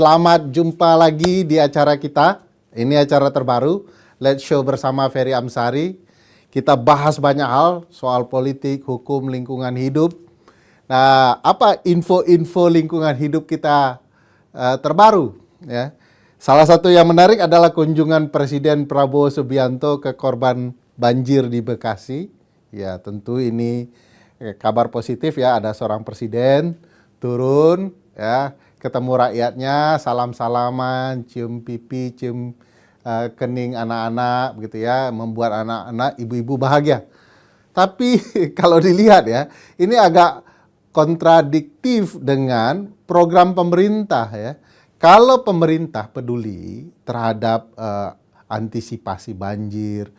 Selamat jumpa lagi di acara kita. Ini acara terbaru, Let's Show bersama Ferry Amsari. Kita bahas banyak hal soal politik, hukum, lingkungan hidup. Nah, apa info-info lingkungan hidup kita terbaru? Ya. Salah satu yang menarik adalah kunjungan Presiden Prabowo Subianto ke korban banjir di Bekasi. Ya, tentu ini kabar positif ya, ada seorang presiden turun ya, ketemu rakyatnya, salam-salaman, cium pipi, cium kening anak-anak begitu ya, membuat anak-anak, ibu-ibu bahagia. Tapi kalau dilihat ya, ini agak kontradiktif dengan program pemerintah ya. Kalau pemerintah peduli terhadap antisipasi banjir,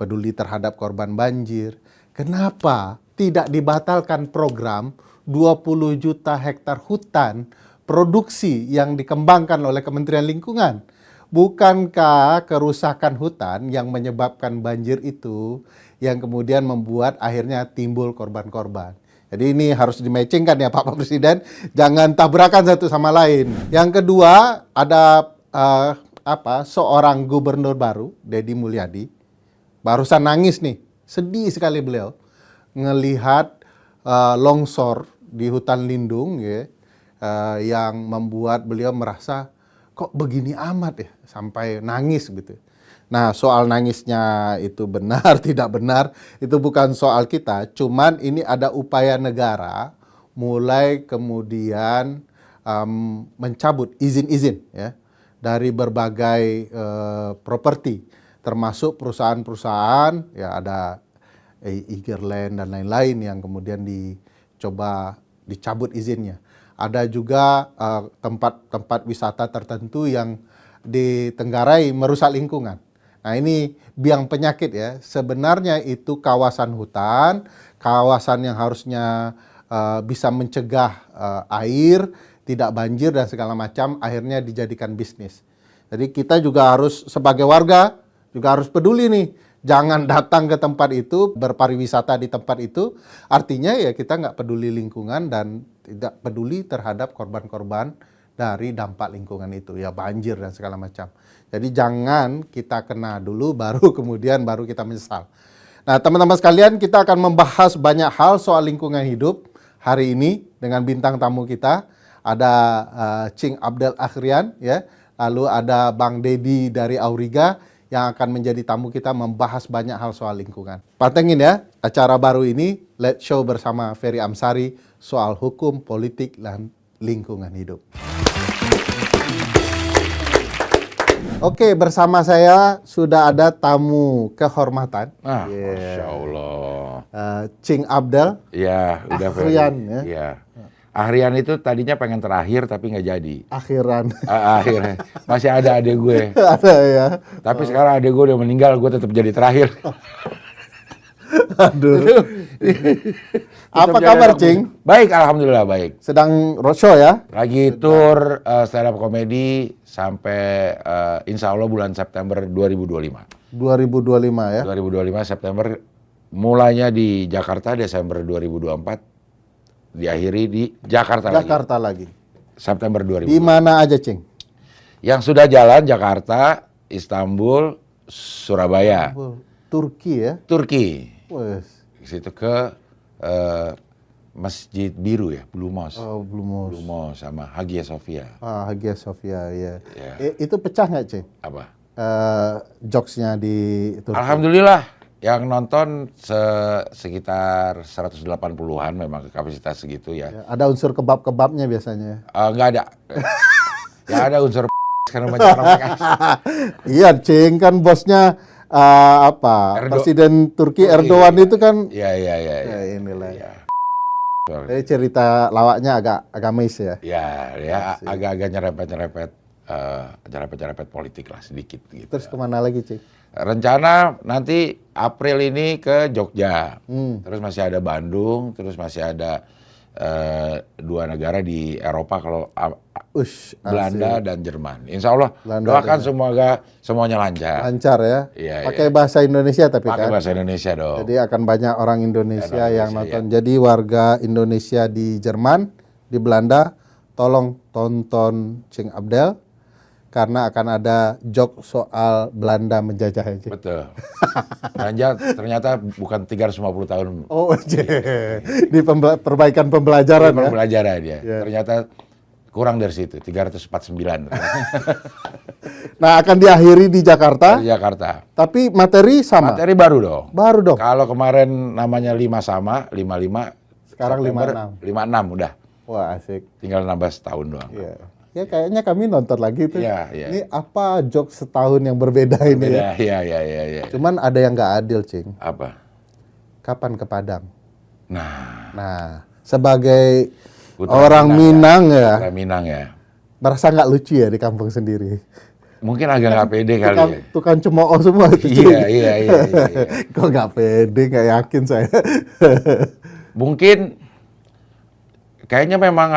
peduli terhadap korban banjir, kenapa tidak dibatalkan program 20 juta hektar hutan produksi yang dikembangkan oleh Kementerian Lingkungan? Bukankah kerusakan hutan yang menyebabkan banjir itu yang kemudian membuat akhirnya timbul korban-korban? Jadi ini harus dimatchingkan ya Pak Presiden, jangan tabrakan satu sama lain. Yang kedua ada seorang gubernur baru, Deddy Mulyadi, barusan nangis nih, sedih sekali beliau ngelihat longsor di hutan lindung ya, yang membuat beliau merasa kok begini amat ya, sampai nangis gitu. Nah, soal nangisnya itu benar, tidak benar, itu bukan soal kita. Cuman ini ada upaya negara mulai kemudian mencabut izin-izin ya dari berbagai properti, termasuk perusahaan-perusahaan, ya ada Eagerland dan lain-lain yang kemudian dicoba dicabut izinnya. Ada juga tempat-tempat wisata tertentu yang ditenggarai merusak lingkungan. Nah ini biang penyakit ya, sebenarnya itu kawasan hutan, kawasan yang harusnya bisa mencegah air, tidak banjir dan segala macam, akhirnya dijadikan bisnis. Jadi kita juga harus sebagai warga, juga harus peduli nih, jangan datang ke tempat itu, berpariwisata di tempat itu, artinya ya kita nggak peduli lingkungan dan tidak peduli terhadap korban-korban dari dampak lingkungan itu, ya banjir dan segala macam. Jadi jangan kita kena dulu baru kemudian baru kita menyesal. Nah teman-teman sekalian, kita akan membahas banyak hal soal lingkungan hidup hari ini dengan bintang tamu kita. Ada Cing Abdel Akhrian ya, lalu ada Bang Deddy dari Auriga yang akan menjadi tamu kita membahas banyak hal soal lingkungan. Pantengin ya acara baru ini, Let's Show bersama Ferry Amsari soal hukum, politik, dan lingkungan hidup. Oke, bersama saya sudah ada tamu kehormatan. Masya Allah. Cing Abdel. Ya, udah Akhrian ya. Ya. Akhrian itu tadinya pengen terakhir tapi nggak jadi. Akhiran. Akhirnya masih ada adik gue. Ada ya. Tapi sekarang adik gue udah meninggal, gue tetap jadi terakhir. Aduh. Apa kabar, Cing? Baik, alhamdulillah baik. Sedang roadshow ya? Lagi tour stand up comedy sampai insya Allah bulan September 2025. 2025 ya? 2025 September, mulainya di Jakarta, Desember 2024. Diakhiri di Jakarta lagi. September 2000. Di mana aja, Cing? Yang sudah jalan Jakarta, Istanbul, Surabaya. Turki ya? Turki. Wes. Situ ke Masjid Biru ya, Blue Mosque. Oh, Blue Mosque. Blue Mosque sama Hagia Sophia. Hagia Sophia ya. Ya. Itu pecah nggak, Cing? Apa? Jokesnya di Turki. Alhamdulillah. Yang nonton sekitar 180-an memang kapasitas segitu ya. Ada unsur kebab-kebabnya biasanya? Nggak ada. Nggak ada unsur karena banyak orang. Iya, Cing, kan bosnya Presiden Turki Erdogan itu kan. Iya. Ya, inilah. Ya. Jadi cerita lawaknya agak agamis ya. Ya, agak-agak nyerempet politik lah sedikit gitu. Terus kemana lagi, Cing? Rencana nanti April ini ke Jogja, terus masih ada Bandung, terus masih ada 2 negara di Eropa kalau Belanda dan Jerman. Insya Allah doakan semuanya lancar. Lancar ya. Iya, pakai bahasa Indonesia tapi pakai kan. bahasa Indonesia dong. Jadi akan banyak orang Indonesia yang nonton. Jadi warga Indonesia di Jerman, di Belanda tolong tonton Cing Abdel karena akan ada joke soal Belanda menjajah Cing. Betul. Ternyata bukan 350 tahun. Oh, di perbaikan pembelajaran ya. Pembelajaran ya. Ya. Ternyata kurang dari situ, 349. Nah, akan diakhiri di Jakarta. Di Jakarta. Tapi materi sama. Materi baru dong. Baru dong. Kalau kemarin namanya 5 sama, 55. Sekarang September, 56 udah. Wah, asik. Tinggal nambah setahun doang. Iya. Ya kayaknya kami nonton lagi tuh. Iya, iya. Ini apa joke setahun yang berbeda ini ya. Iya. Cuman ada yang nggak adil, Cing. Apa? Kapan ke Padang? Nah, sebagai Putra orang Minang ya, Putra Minang ya. merasa nggak lucu ya di kampung sendiri. Mungkin agak nggak pede kali Tukang, ya. tukang cemooh semua itu. Cing. Iya. Kok nggak pede, nggak yakin saya. Mungkin kayaknya memang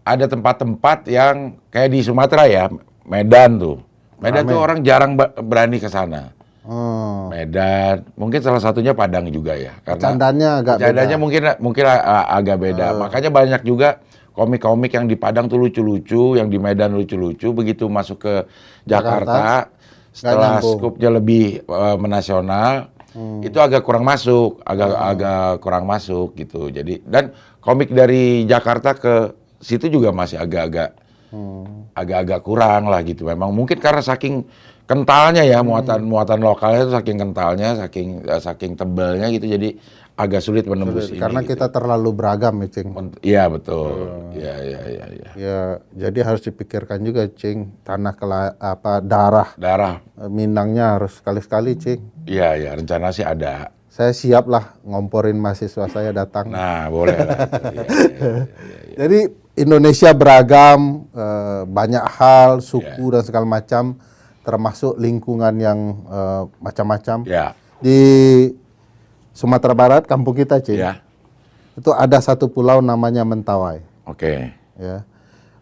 ada tempat-tempat yang kayak di Sumatera ya, Medan tuh. Medan tuh orang jarang berani ke sana. Oh. Medan, mungkin salah satunya Padang juga ya. Bercandanya agak bercandanya beda. mungkin agak beda. Makanya banyak juga komik-komik yang di Padang tuh lucu-lucu, yang di Medan lucu-lucu. Begitu masuk ke Jakarta setelah skupnya lebih menasional, itu agak kurang masuk, agak kurang masuk gitu. Jadi dan komik dari Jakarta ke situ juga masih agak-agak kurang lah gitu. Memang mungkin karena saking kentalnya ya muatan lokalnya itu saking kentalnya, saking tebalnya gitu. Jadi agak sulit menembus ini. Karena gitu. kita terlalu beragam ya, Cing. Iya betul. Iya. Ya, jadi harus dipikirkan juga, Cing. Darah Minangnya harus sekali-sekali, Cing. Iya, rencana sih ada. Saya siap lah ngomporin mahasiswa saya datang. Nah, boleh lah. Iya. Jadi Indonesia beragam, banyak hal, suku dan segala macam, termasuk lingkungan yang macam-macam. Ya. Di Sumatera Barat, kampung kita, Cing, Ya. itu ada satu pulau namanya Mentawai. Oke. Ya.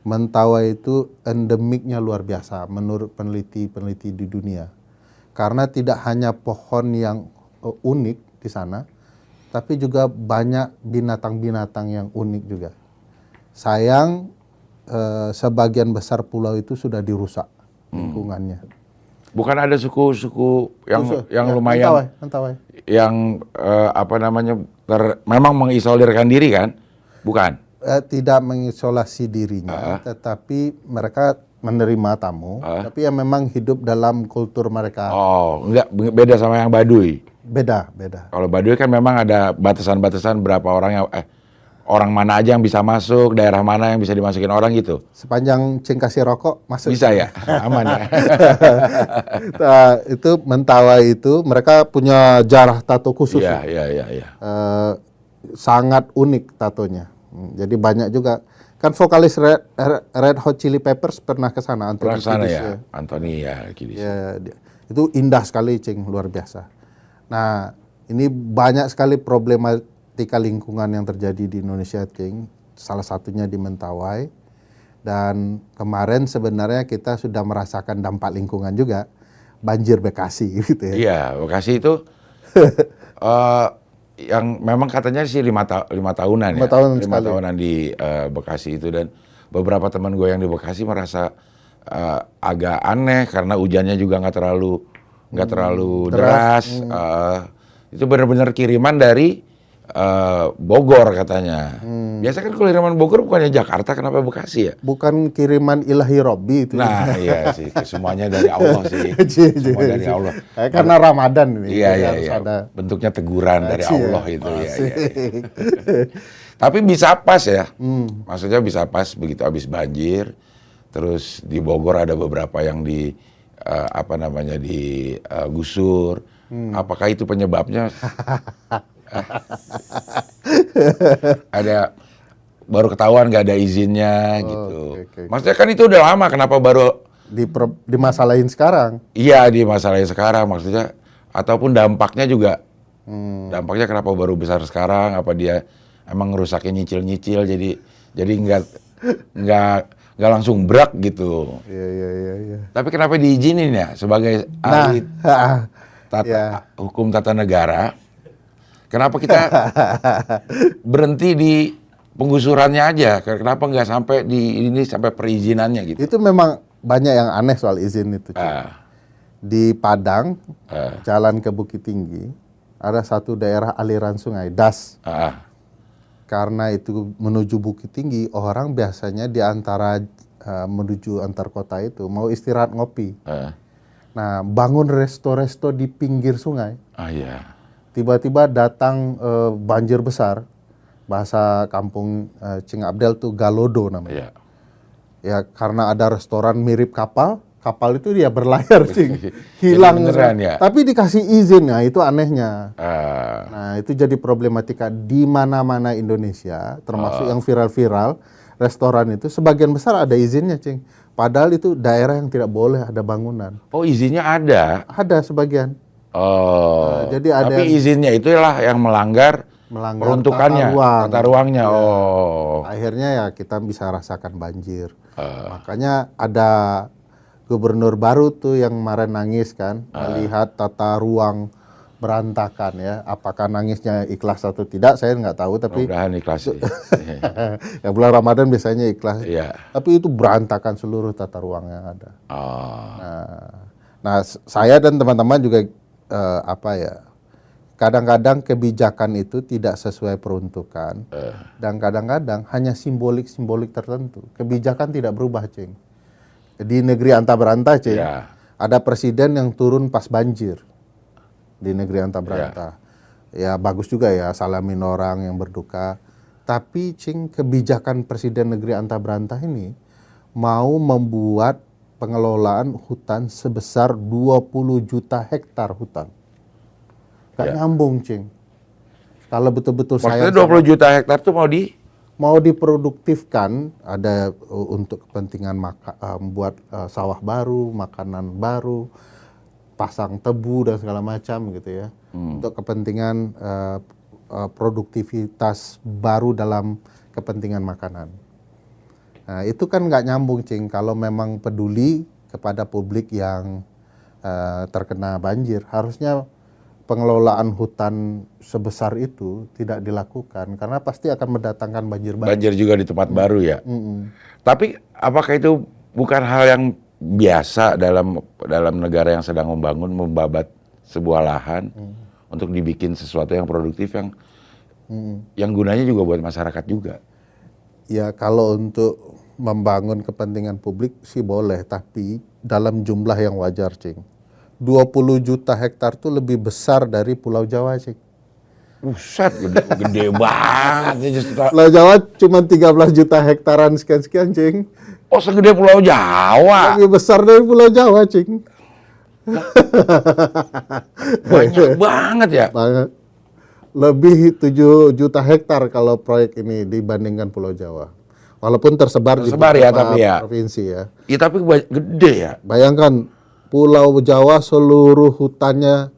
Mentawai itu endemiknya luar biasa menurut peneliti-peneliti di dunia. Karena tidak hanya pohon yang unik di sana, tapi juga banyak binatang-binatang yang unik juga. Sayang, sebagian besar pulau itu sudah dirusak lingkungannya. Bukan ada suku-suku yang lumayan, Mentawai. yang memang mengisolirkan diri kan? Bukan? Tidak mengisolasi dirinya, tetapi mereka menerima tamu, tapi yang memang hidup dalam kultur mereka. Oh, enggak, beda sama yang Baduy. Beda. Kalau Baduy kan memang ada batasan-batasan berapa orang yang orang mana aja yang bisa masuk, daerah mana yang bisa dimasukin orang gitu. Sepanjang Cing kasih rokok masuk. Bisa ya, aman ya. Nah, itu Mentawai itu mereka punya jarah tato khusus. Iya. Sangat unik tatonya. Jadi banyak juga. Kan vokalis Red Hot Chili Peppers pernah ke sana, Pernah sana Kiedis, ya, Anthony ya, Kiedis. Ya, itu indah sekali, Cing, luar biasa. Nah, ini banyak sekali problematika lingkungan yang terjadi di Indonesia, Cing. Salah satunya di Mentawai. Dan kemarin sebenarnya kita sudah merasakan dampak lingkungan juga, banjir Bekasi gitu ya. Iya, Bekasi itu yang memang katanya sih 5 tahunan ya. 5 tahunan di Bekasi itu, dan beberapa teman gue yang di Bekasi merasa agak aneh karena hujannya juga nggak terlalu deras. Itu benar-benar kiriman dari Bogor katanya. Biasa kan kalau kiriman Bogor bukannya Jakarta, kenapa Bekasi ya? Bukan kiriman ilahi Robbi itu. Nah iya sih, semuanya dari Allah sih. Semua dari Allah. Karena Ramadan ini. Iya. Bentuknya teguran dari Allah itu. Iya. Tapi bisa pas ya. Maksudnya bisa pas begitu habis banjir. Terus di Bogor ada beberapa yang digusur. Apakah itu penyebabnya? Ada baru ketahuan nggak ada izinnya gitu. Okay. Maksudnya kan itu udah lama, kenapa baru dimasalahin sekarang? Iya, dimasalahin sekarang maksudnya, ataupun dampaknya juga. Dampaknya kenapa baru besar sekarang? Apa dia emang ngerusaknya nyicil-nyicil jadi nggak langsung brak gitu. Iya. Tapi kenapa diizinin ya sebagai ahli hukum tata negara? Kenapa kita berhenti di penggusurannya aja. Kenapa nggak sampai di ini sampai perizinannya gitu? Itu memang banyak yang aneh soal izin itu. Cing. Di Padang, jalan ke Bukit Tinggi, ada satu daerah aliran sungai, Das. Karena itu menuju Bukit Tinggi, orang biasanya di antara menuju antar kota itu mau istirahat ngopi. Nah, bangun resto-resto di pinggir sungai. Iya. Tiba-tiba datang banjir besar. Bahasa kampung Cing Abdel tuh galodo namanya. Iya. Ya karena ada restoran mirip kapal itu dia berlayar Cing. Hilang. Beneran ya? Tapi dikasih izin, nah itu anehnya. Nah itu jadi problematika di mana-mana Indonesia, termasuk yang viral-viral, restoran itu sebagian besar ada izinnya Cing. Padahal itu daerah yang tidak boleh ada bangunan. Oh izinnya ada? Ada sebagian. Oh. Jadi ada tapi izinnya itulah yang melanggar peruntukannya, tata ruangnya. Oh. Akhirnya ya kita bisa rasakan banjir. Makanya ada gubernur baru tuh yang kemarin nangis kan, melihat tata ruang berantakan ya. Apakah nangisnya ikhlas atau tidak, saya nggak tahu. Tapi mudah-mudahan ikhlas sih. ya bulan Ramadan biasanya ikhlas. Iya. Tapi itu berantakan seluruh tata ruang yang ada. Oh. Nah, saya dan teman-teman juga kadang-kadang kebijakan itu tidak sesuai peruntukan dan kadang-kadang hanya simbolik tertentu. Kebijakan tidak berubah, Cing. Di negeri anta beranta, Cing, ada presiden yang turun pas banjir di negeri anta beranta. Ya bagus juga ya, salamin orang yang berduka. Tapi, Cing, kebijakan presiden negeri anta beranta ini mau membuat pengelolaan hutan sebesar 20 juta hektar hutan. Gak nyambung, Cing. Kalau betul-betul maksudnya 20 juta hektar itu mau diproduktifkan, ada untuk kepentingan membuat sawah baru, makanan baru, pasang tebu dan segala macam gitu ya. Untuk kepentingan produktivitas baru dalam kepentingan makanan. Nah, itu kan nggak nyambung, Cing, kalau memang peduli kepada publik yang terkena banjir. Harusnya pengelolaan hutan sebesar itu tidak dilakukan karena pasti akan mendatangkan banjir baru. Banjir juga di tempat baru ya. Tapi apakah itu bukan hal yang biasa dalam negara yang sedang membabat sebuah lahan untuk dibikin sesuatu yang produktif yang gunanya juga buat masyarakat juga? Ya kalau untuk membangun kepentingan publik sih boleh, tapi dalam jumlah yang wajar, Cing. 20 juta hektar itu lebih besar dari Pulau Jawa, Cing. Buset, gede banget. Pulau Jawa cuma 13 juta hektaran sekian-sekian, Cing. Oh, segede Pulau Jawa? Lebih besar dari Pulau Jawa, Cing. Banyak banget ya? Banget. Lebih 7 juta hektar kalau proyek ini dibandingkan Pulau Jawa. Walaupun tersebar di beberapa provinsi ya. Iya, tapi gede ya. Bayangkan Pulau Jawa seluruh hutannya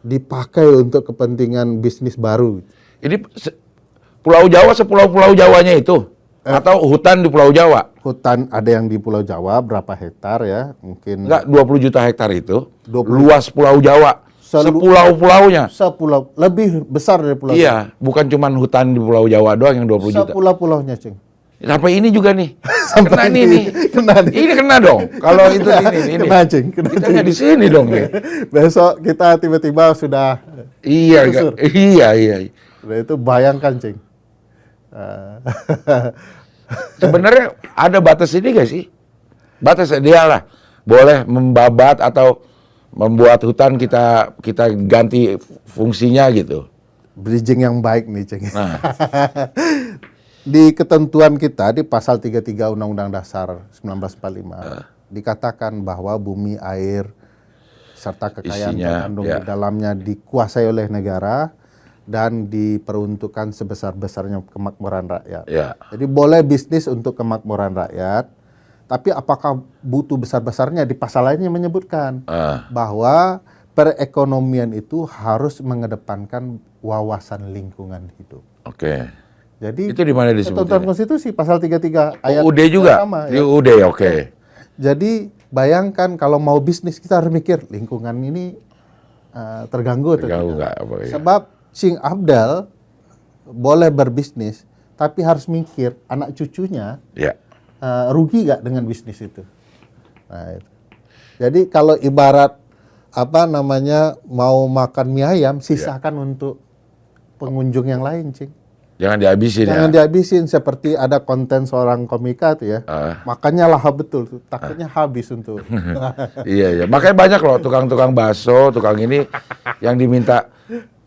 dipakai untuk kepentingan bisnis baru. Ini Pulau Jawa sepulau-pulau Jawanya itu? Atau hutan di Pulau Jawa? Hutan ada yang di Pulau Jawa berapa hektar ya? Mungkin enggak 20 juta hektar itu. Luas Pulau Jawa. Sepulau-pulaunya. Sepulau lebih besar dari Pulau Jawa. Iya, bukan cuma hutan di Pulau Jawa doang yang 20 juta. Sepulau-pulaunya, Cing. Sampai ini juga nih. Kena ini. Ini kena dong. Kalau itu ini. Kena, Cing. Kita di sini dong nih. Besok kita tiba-tiba sudah iya. Nah, itu bayangkan, Cing. Sebenarnya ada batas ini gak sih? Batas dia lah. Boleh membabat atau membuat hutan kita ganti fungsinya gitu. Bridging yang baik nih, Cing. Nah. Di ketentuan kita di pasal 33 Undang-Undang Dasar 1945 dikatakan bahwa bumi, air serta kekayaan terkandung di dalamnya dikuasai oleh negara dan diperuntukkan sebesar-besarnya kemakmuran rakyat. Jadi boleh bisnis untuk kemakmuran rakyat, tapi apakah butuh besar-besarnya? Di pasal lainnya menyebutkan bahwa perekonomian itu harus mengedepankan wawasan lingkungan hidup. Oke. Jadi itu di mana disebutnya? Ketentuan konstitusi pasal 33 ayat UUD juga. Sama, di UUD, oke. Jadi bayangkan kalau mau bisnis kita harus mikir lingkungan ini terganggu atau tidak. Enggak, Sebab Cing Abdel boleh berbisnis, tapi harus mikir anak cucunya Ya. rugi nggak dengan bisnis itu. Nah, itu. Jadi kalau ibarat mau makan mie ayam, sisakan untuk pengunjung yang lain, Cing. Jangan dihabisin Jangan ya. dihabisin, seperti ada konten seorang komika tuh ya. Makannya lahap betul tuh, takutnya habis untuk. Iya, iya. Makanya banyak loh tukang-tukang bakso, tukang ini yang diminta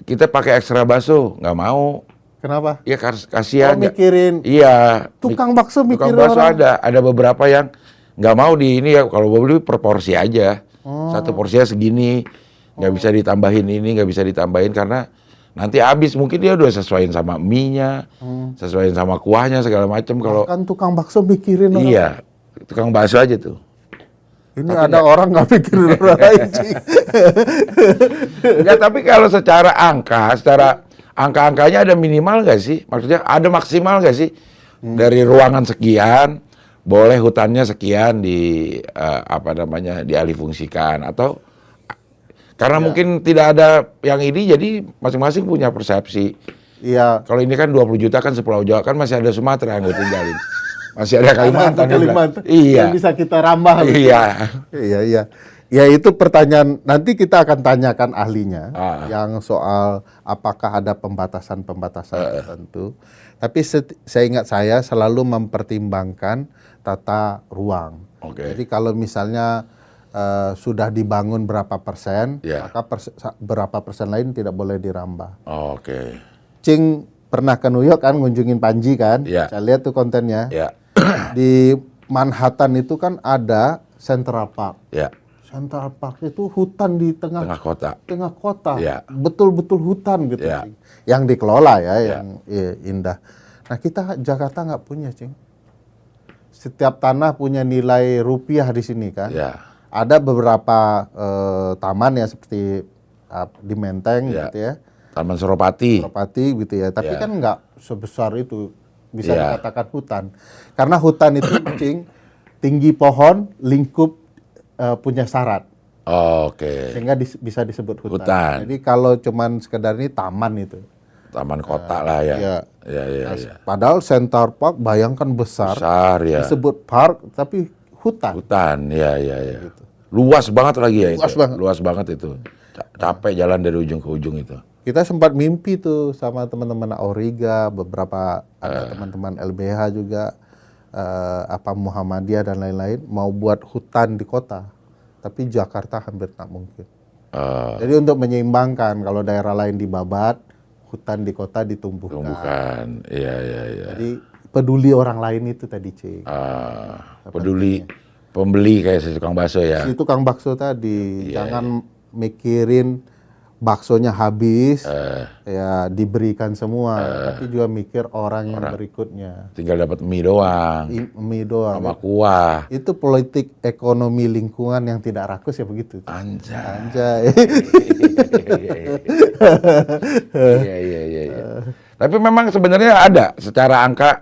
kita pakai ekstra bakso, nggak mau. Kenapa? Ya kasihan. Mikirin Iya. tukang bakso, Tukang mikirin bakso orang. ada beberapa yang nggak mau di ini ya. Kalau mau beli per porsi aja. Satu porsinya segini, nggak bisa ditambahin ini, nggak bisa ditambahin karena nanti habis. Mungkin dia udah sesuaiin sama mie-nya, sesuaiin sama kuahnya segala macam. Kalau Kan tukang bakso mikirin orang. iya, tukang bakso aja tuh. Ini ada orang nggak mikirin orang lain, Cing. Enggak, tapi kalau secara angka-angkanya ada minimal nggak sih? Maksudnya ada maksimal nggak sih? Dari ruangan sekian, boleh hutannya sekian dialihfungsikan atau karena mungkin tidak ada yang ini, jadi masing-masing punya persepsi. Iya. Kalau ini kan 20 juta kan sepulau Jawa, kan masih ada Sumatera yang gue tinggalin. Masih ada Kalimantan. Kalimantan. Iya. Yang bisa kita rambah. Iya. Iya. Ya itu pertanyaan, nanti kita akan tanyakan ahlinya yang soal apakah ada pembatasan-pembatasan tertentu. Tapi seingat saya selalu mempertimbangkan tata ruang. Oke. Jadi kalau misalnya sudah dibangun berapa persen, maka berapa persen lain tidak boleh dirambah. Oke. Cing pernah ke New York kan, ngunjungin Panji kan? Iya. Saya lihat tuh kontennya. Ya. Di Manhattan itu kan ada Central Park. Ya. Central Park itu hutan di tengah Kota. tengah kota, Ya. betul-betul hutan gitu, Ya. Cing. Yang dikelola ya, yang indah. Nah kita Jakarta nggak punya, Cing. Setiap tanah punya nilai rupiah di sini kan. Ya. Ada beberapa taman ya seperti di Menteng gitu ya, Taman Suropati. gitu ya. Tapi kan nggak sebesar itu, bisa Ya. dikatakan hutan. Karena hutan itu, Cing, tinggi pohon, lingkup punya syarat. Oke. Sehingga bisa disebut hutan. Hutan. Jadi kalau cuman sekedar ini taman itu. Taman kota lah ya. Iya. Iya. Padahal Central Park bayangkan besar, Besar ya. disebut park tapi hutan. Hutan, iya. Luas banget lagi ya Luas itu. banget. Luas banget itu. Capek jalan dari ujung ke ujung itu. Kita sempat mimpi tuh sama teman-teman Auriga, beberapa ada teman-teman LBH juga, Muhammadiyah dan lain-lain mau buat hutan di kota. Tapi Jakarta hampir tak mungkin. Jadi untuk menyeimbangkan, kalau daerah lain dibabat, hutan di kota ditumbuhkan. Tumbukan, iya. Jadi peduli orang lain itu tadi, Cik. Peduli pembeli kayak si tukang bakso ya. Si tukang bakso tadi, jangan mikirin baksonya habis, ya diberikan semua, tapi juga mikir orang yang berikutnya. Tinggal dapat mie doang, Mie doang. sama kuah. Itu politik ekonomi lingkungan yang tidak rakus ya begitu. Anjay. Anjay. Iya. Tapi memang sebenarnya ada secara angka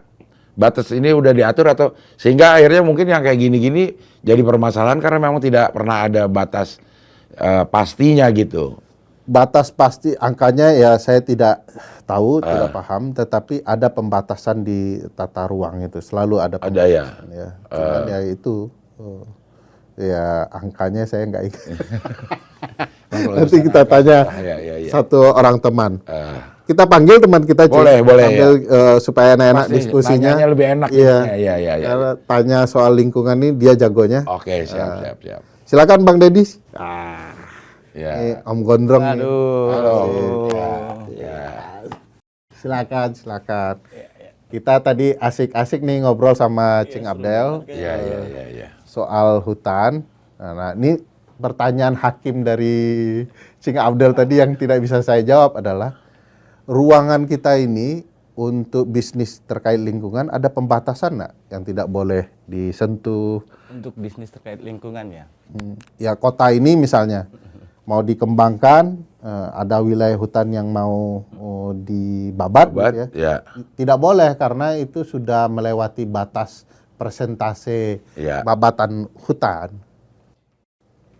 batas ini udah diatur atau sehingga akhirnya mungkin yang kayak gini-gini jadi permasalahan karena memang tidak pernah ada batas pastinya gitu. Batas pasti angkanya ya saya tidak tahu, tidak paham, tetapi ada pembatasan di tata ruang itu, selalu ada pembatasan. Ada ya. Cuman ya itu, ya angkanya saya nggak ingat. Nanti kita tanya satu orang teman. Kita panggil teman kita, boleh panggil supaya enak diskusinya. Nanyanya lebih enak. Iya. Iya. Tanya soal lingkungan ini dia jagonya. Oke, siap. Silakan Bang Dedis. Ya. Ini Om Gondrong nih. Halo. Silakan. Kita tadi asik-asik nih ngobrol sama Cing Abdel. Iya. Soal hutan. Nah, ini pertanyaan hakim dari Cing Abdel tadi yang tidak bisa saya jawab adalah ruangan kita ini untuk bisnis terkait lingkungan ada pembatasan nggak yang tidak boleh disentuh? Untuk bisnis terkait lingkungan ya? Ya kota ini misalnya mau dikembangkan, ada wilayah hutan yang mau dibabat gitu ya. Tidak boleh karena itu sudah melewati batas persentase babatan hutan.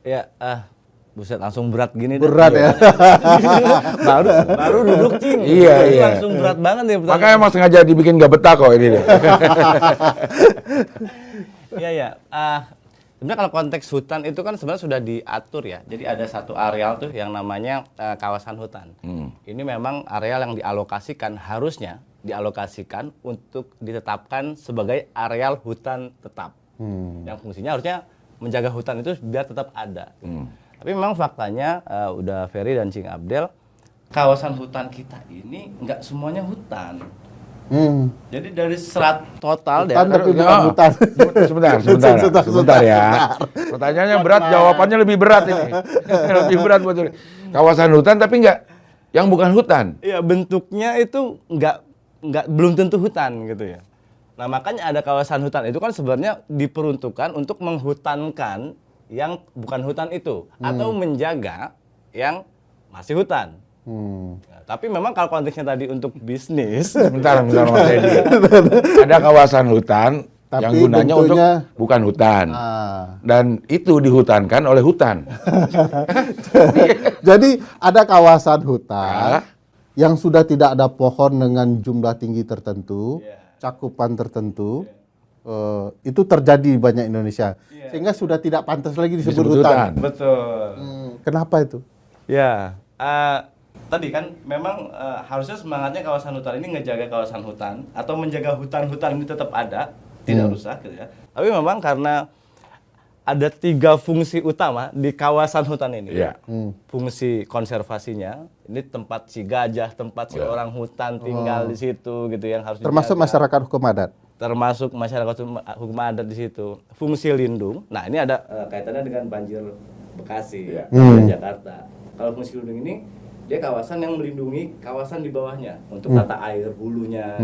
Ya, Buset, langsung berat gini. Berat ya. baru duduk Cing. Iya, iya. Langsung berat banget nih pertanyaan. Makanya emang sengaja dibikin gak betah kok ini deh. Iya ya. Sebenarnya kalau konteks hutan itu kan sebenarnya sudah diatur ya. Jadi ada satu areal tuh yang namanya kawasan hutan. Ini memang areal yang harusnya dialokasikan untuk ditetapkan sebagai areal hutan tetap. Yang fungsinya harusnya menjaga hutan itu biar tetap ada. Tapi memang faktanya udah Ferry dan Cing Abdel, kawasan hutan kita ini nggak semuanya hutan. Jadi dari serat total Hutan tapi bukan hutan. Sebentar ya. Pertanyaannya berat, jawabannya lebih berat ini. Lebih berat buat kawasan hutan tapi enggak yang bukan hutan. Iya, bentuknya itu belum tentu hutan gitu ya. Nah, makanya ada kawasan hutan itu kan sebenarnya diperuntukkan untuk menghutankan yang bukan hutan itu atau menjaga yang masih hutan. Nah, tapi memang kalau konteksnya tadi untuk bisnis, Bentar Mas Edi. Ada kawasan hutan Tapi yang gunanya untuk bukan hutan. Dan itu dihutankan oleh hutan. Jadi ada kawasan hutan yang sudah tidak ada pohon dengan jumlah tinggi tertentu, cakupan tertentu. Itu terjadi di banyak Indonesia. Sehingga sudah tidak pantas lagi disebut hutan. Betul. Kenapa itu? Ya, tadi kan memang harusnya semangatnya kawasan hutan ini ngejaga kawasan hutan atau menjaga hutan-hutan ini tetap ada, tidak rusak gitu ya. Tapi memang karena ada 3 fungsi utama di kawasan hutan ini. Fungsi konservasinya, ini tempat si gajah, tempat si orang hutan tinggal di situ gitu yang harus Termasuk dijaga. masyarakat hukum adat. Termasuk masyarakat hukum adat di situ. Fungsi lindung. Nah, ini ada kaitannya dengan banjir Bekasi dan Jakarta. Kalau fungsi lindung ini dia kawasan yang melindungi kawasan di bawahnya untuk tata air hulunya.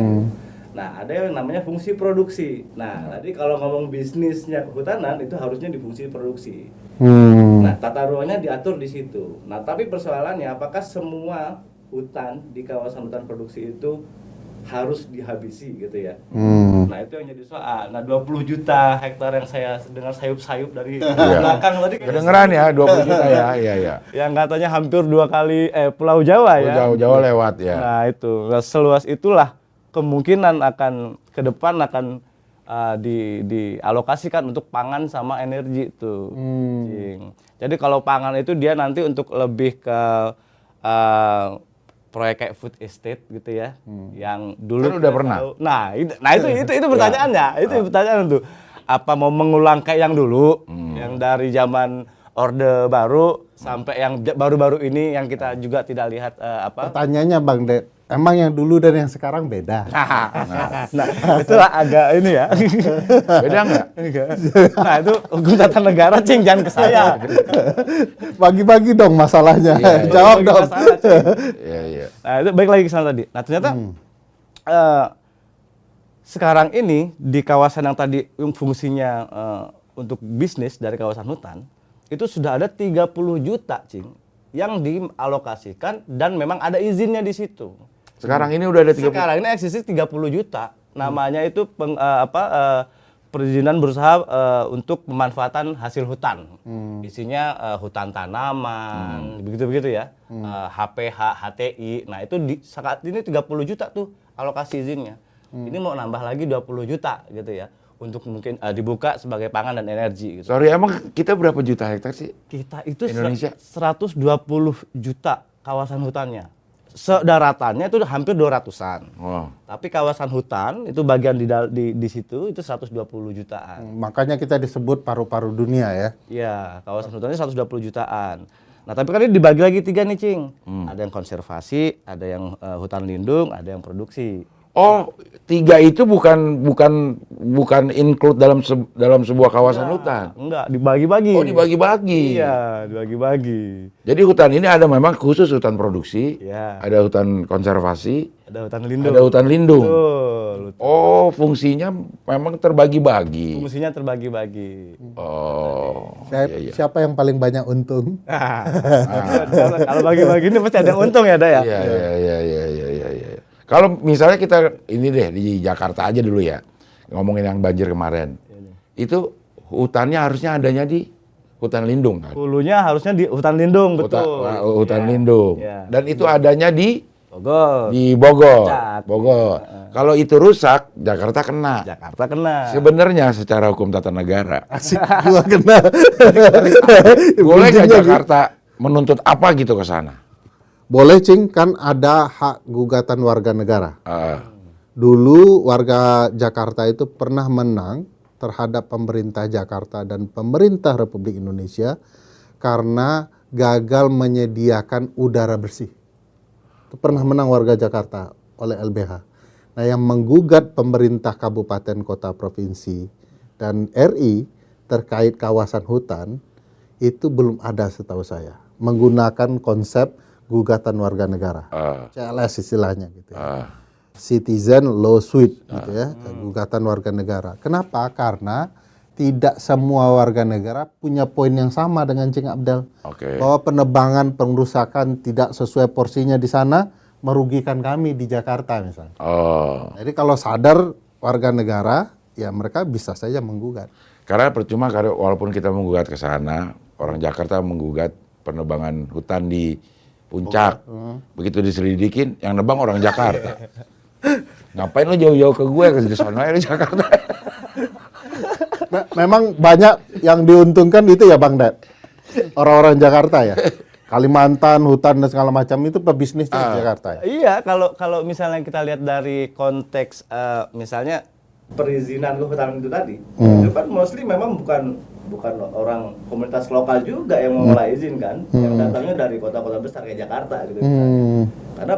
Nah, ada yang namanya fungsi produksi. Nah, tadi kalau ngomong bisnisnya kehutanan itu harusnya di fungsi produksi. Nah, tata ruangnya diatur di situ. Nah, tapi persoalannya apakah semua hutan di kawasan hutan produksi itu harus dihabisi gitu ya. Nah, itu yang jadi soal. Nah, 20 juta hektar yang saya dengar sayup-sayup dari belakang tadi Kedengeran ya 20 juta ya. Iya. yang katanya hampir 2 kali Pulau Jawa ya. Jauh-jauh lewat ya. Nah, itu. Nah, seluas itulah kemungkinan akan ke depan akan dialokasikan untuk pangan sama energi itu. Jadi kalau pangan itu dia nanti untuk lebih ke proyek kayak food estate gitu ya, yang dulu Kan udah pernah. itu pertanyaannya, itu pertanyaan tuh. Apa mau mengulang kayak yang dulu, yang dari zaman Orde Baru sampai yang baru-baru ini yang kita juga tidak lihat Pertanyaannya Bang Ded, emang yang dulu dan yang sekarang beda? Nah, itulah agak ini ya. Beda nggak? Nah, itu hukum tata negara, Cing, jangan ke saya. Bagi-bagi dong masalahnya. Jawab Bagi dong. masalah, Cing. Iya. Nah, itu balik lagi ke sana tadi. Nah, ternyata sekarang ini di kawasan yang tadi fungsinya untuk bisnis dari kawasan hutan, itu sudah ada 30 juta, Cing, yang dialokasikan dan memang ada izinnya di situ. Sekarang ini udah ada 30. Sekarang ini eksisi 30 juta. Namanya itu perizinan berusaha untuk pemanfaatan hasil hutan. Isinya hutan tanaman, begitu-begitu ya. HPH, HTI. Nah, itu saat ini 30 juta tuh alokasi izinnya. Ini mau nambah lagi 20 juta gitu ya. Untuk mungkin dibuka sebagai pangan dan energi gitu. Sorry, emang kita berapa juta hektar sih? Kita itu Indonesia 120 juta kawasan hutannya. Sedaratannya itu hampir 200-an. Tapi kawasan hutan itu bagian di situ itu 120 jutaan. Makanya kita disebut paru-paru dunia ya. Iya, kawasan hutannya 120 jutaan. Nah, tapi kan ini dibagi lagi 3 nih, Cing. Ada yang konservasi, ada yang hutan lindung, ada yang produksi. Oh, 3 itu bukan include dalam sebuah kawasan hutan. Enggak, dibagi-bagi. Oh, dibagi-bagi. Iya, dibagi-bagi. Jadi hutan ini ada memang khusus hutan produksi, Iya. ada hutan konservasi, Ada hutan lindung. ada hutan lindung. Betul. Oh, fungsinya memang terbagi-bagi. Fungsinya terbagi-bagi. Oh, Siapa yang paling banyak untung? Kalau bagi-bagi ini pasti ada yang untung ya, Da ya? Iya. Kalau misalnya kita ini deh di Jakarta aja dulu ya, ngomongin yang banjir kemarin, itu hutannya harusnya adanya di hutan lindung kan? Hulunya harusnya di hutan lindung, betul. Hutan lindung. Ya. Dan itu adanya di Bogor. Bogor. Bogor. Kalau itu rusak, Jakarta kena. Jakarta kena. Sebenarnya secara hukum tata negara, Asik gua kena. boleh nggak Ujungnya Jakarta menuntut apa gitu ke sana? Boleh, Cing, kan ada hak gugatan warga negara. Ah, Dulu warga Jakarta itu pernah menang terhadap pemerintah Jakarta dan pemerintah Republik Indonesia karena gagal menyediakan udara bersih. Itu pernah menang warga Jakarta oleh LBH. Nah, yang menggugat pemerintah kabupaten, kota, provinsi, dan RI terkait kawasan hutan itu belum ada setahu saya. Menggunakan konsep gugatan warga negara. CLS istilahnya gitu ya. Citizen lawsuit gitu ya, gugatan warga negara. Kenapa? Karena tidak semua warga negara punya poin yang sama dengan Cing Abdel. Oke. Bahwa penebangan, pengerusakan tidak sesuai porsinya di sana merugikan kami di Jakarta misalnya. Oh, Jadi kalau sadar warga negara, ya mereka bisa saja menggugat. karena percuma kalau walaupun kita menggugat ke sana, orang Jakarta menggugat penebangan hutan di Puncak. Begitu diselidikin, yang nebang orang Jakarta. Ngapain lu jauh-jauh ke gue, ke sana aja di Jakarta. Memang banyak yang diuntungkan itu ya Bang Dad. Orang-orang Jakarta ya. Kalimantan, hutan dan segala macam itu pebisnisnya di Jakarta ya. Iya, kalau misalnya kita lihat dari konteks misalnya perizinan ke hutan itu tadi, itu kan mostly memang bukan orang komunitas lokal juga yang mengelola izin kan, yang datangnya dari kota-kota besar kayak Jakarta gitu misalnya. Karena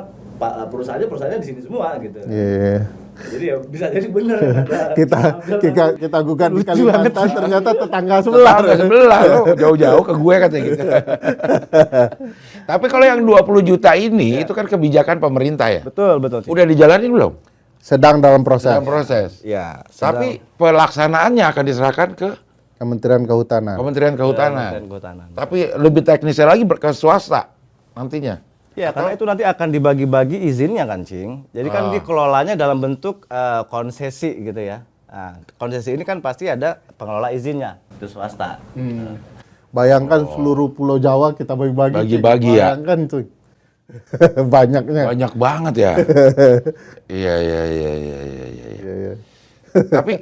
perusahaannya di sini semua gitu. Iya. Jadi ya bisa jadi benar Kita gugat di Kalimantan ternyata tetangga sebelah. Sebelah, lu jauh-jauh ke gue katanya gitu. Tapi kalau yang 20 juta ini, itu kan kebijakan pemerintah ya? Betul. Udah dijalanin belum? Sedang dalam proses. Dalam proses. Ya, Tapi pelaksanaannya akan diserahkan ke Kementerian Kehutanan. Kementerian Kehutanan. Kehutanan. Tapi lebih teknisnya lagi ke swasta nantinya. Ya, karena itu nanti akan dibagi-bagi izinnya kan, Cing. Jadi kan dikelolanya dalam bentuk konsesi gitu ya. Nah, konsesi ini kan pasti ada pengelola izinnya, itu swasta. Bayangkan seluruh Pulau Jawa kita bagi-bagi. Bagi-bagi ya. Bayangkan tuh. Banyaknya. Banyak banget ya. Iya. Iya. Tapi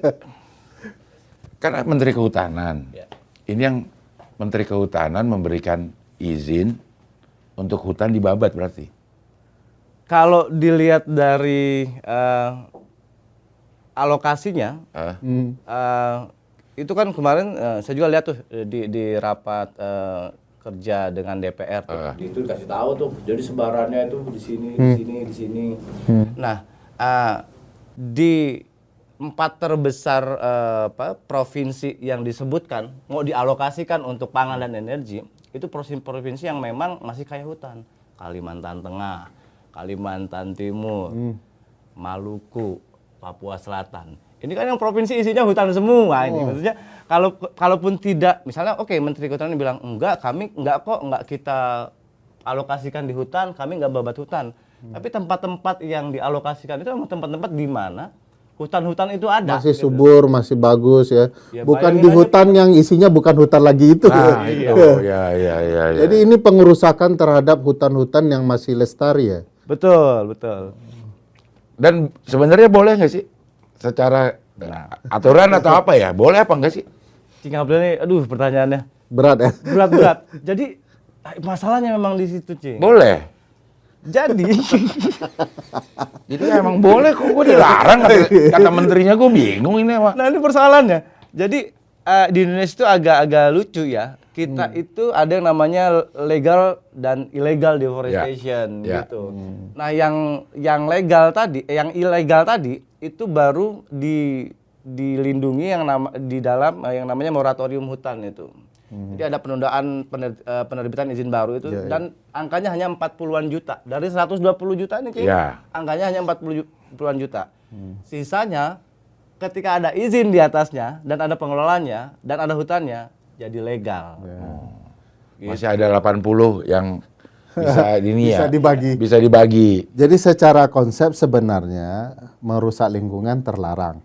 kan Menteri Kehutanan. Ya. Ini yang Menteri Kehutanan memberikan izin untuk hutan dibabat berarti. Kalau dilihat dari alokasinya, itu kan kemarin saya juga lihat tuh di rapat kerja dengan DPR tuh. Itu dikasih tahu tuh, jadi sebarannya itu di sini. Nah, di 4 terbesar provinsi yang disebutkan mau dialokasikan untuk pangan dan energi, itu provinsi yang memang masih kaya hutan. Kalimantan Tengah, Kalimantan Timur, Maluku, Papua Selatan. Ini kan yang provinsi isinya hutan semua ini. Maksudnya kalaupun tidak, misalnya oke, Menteri Kehutanan bilang enggak kita alokasikan di hutan, kami enggak babat hutan. Tapi tempat-tempat yang dialokasikan itu memang tempat-tempat di mana hutan-hutan itu ada. Masih subur, masih bagus ya. Ya, Bukan bayangin di aja hutan yang isinya bukan hutan lagi itu. Nah, itu. Ya. Jadi ini pengerusakan terhadap hutan-hutan yang masih lestari ya. Betul. Dan sebenarnya boleh nggak sih secara aturan atau apa ya? Boleh apa nggak sih? Cing Abdel nih, aduh pertanyaannya Berat ya. berat. Jadi masalahnya memang di situ, Cing. Boleh. Jadi Emang boleh kok, gue dilarang kata menterinya, gue bingung ini Pak. nah ini persoalannya. Jadi di Indonesia itu agak lucu ya. Kita itu ada yang namanya legal dan illegal deforestation Ya. gitu. Nah, yang legal tadi, yang ilegal tadi itu baru dilindungi di dalam yang namanya moratorium hutan itu. Jadi ada penundaan penerbitan izin baru itu dan angkanya hanya 40-an juta. Dari 120 juta ini angkanya hanya 40-an juta. Sisanya ketika ada izin di atasnya dan ada pengelolanya dan ada hutannya jadi legal. Masih ada 80 yang bisa Bisa dibagi. Jadi secara konsep sebenarnya merusak lingkungan terlarang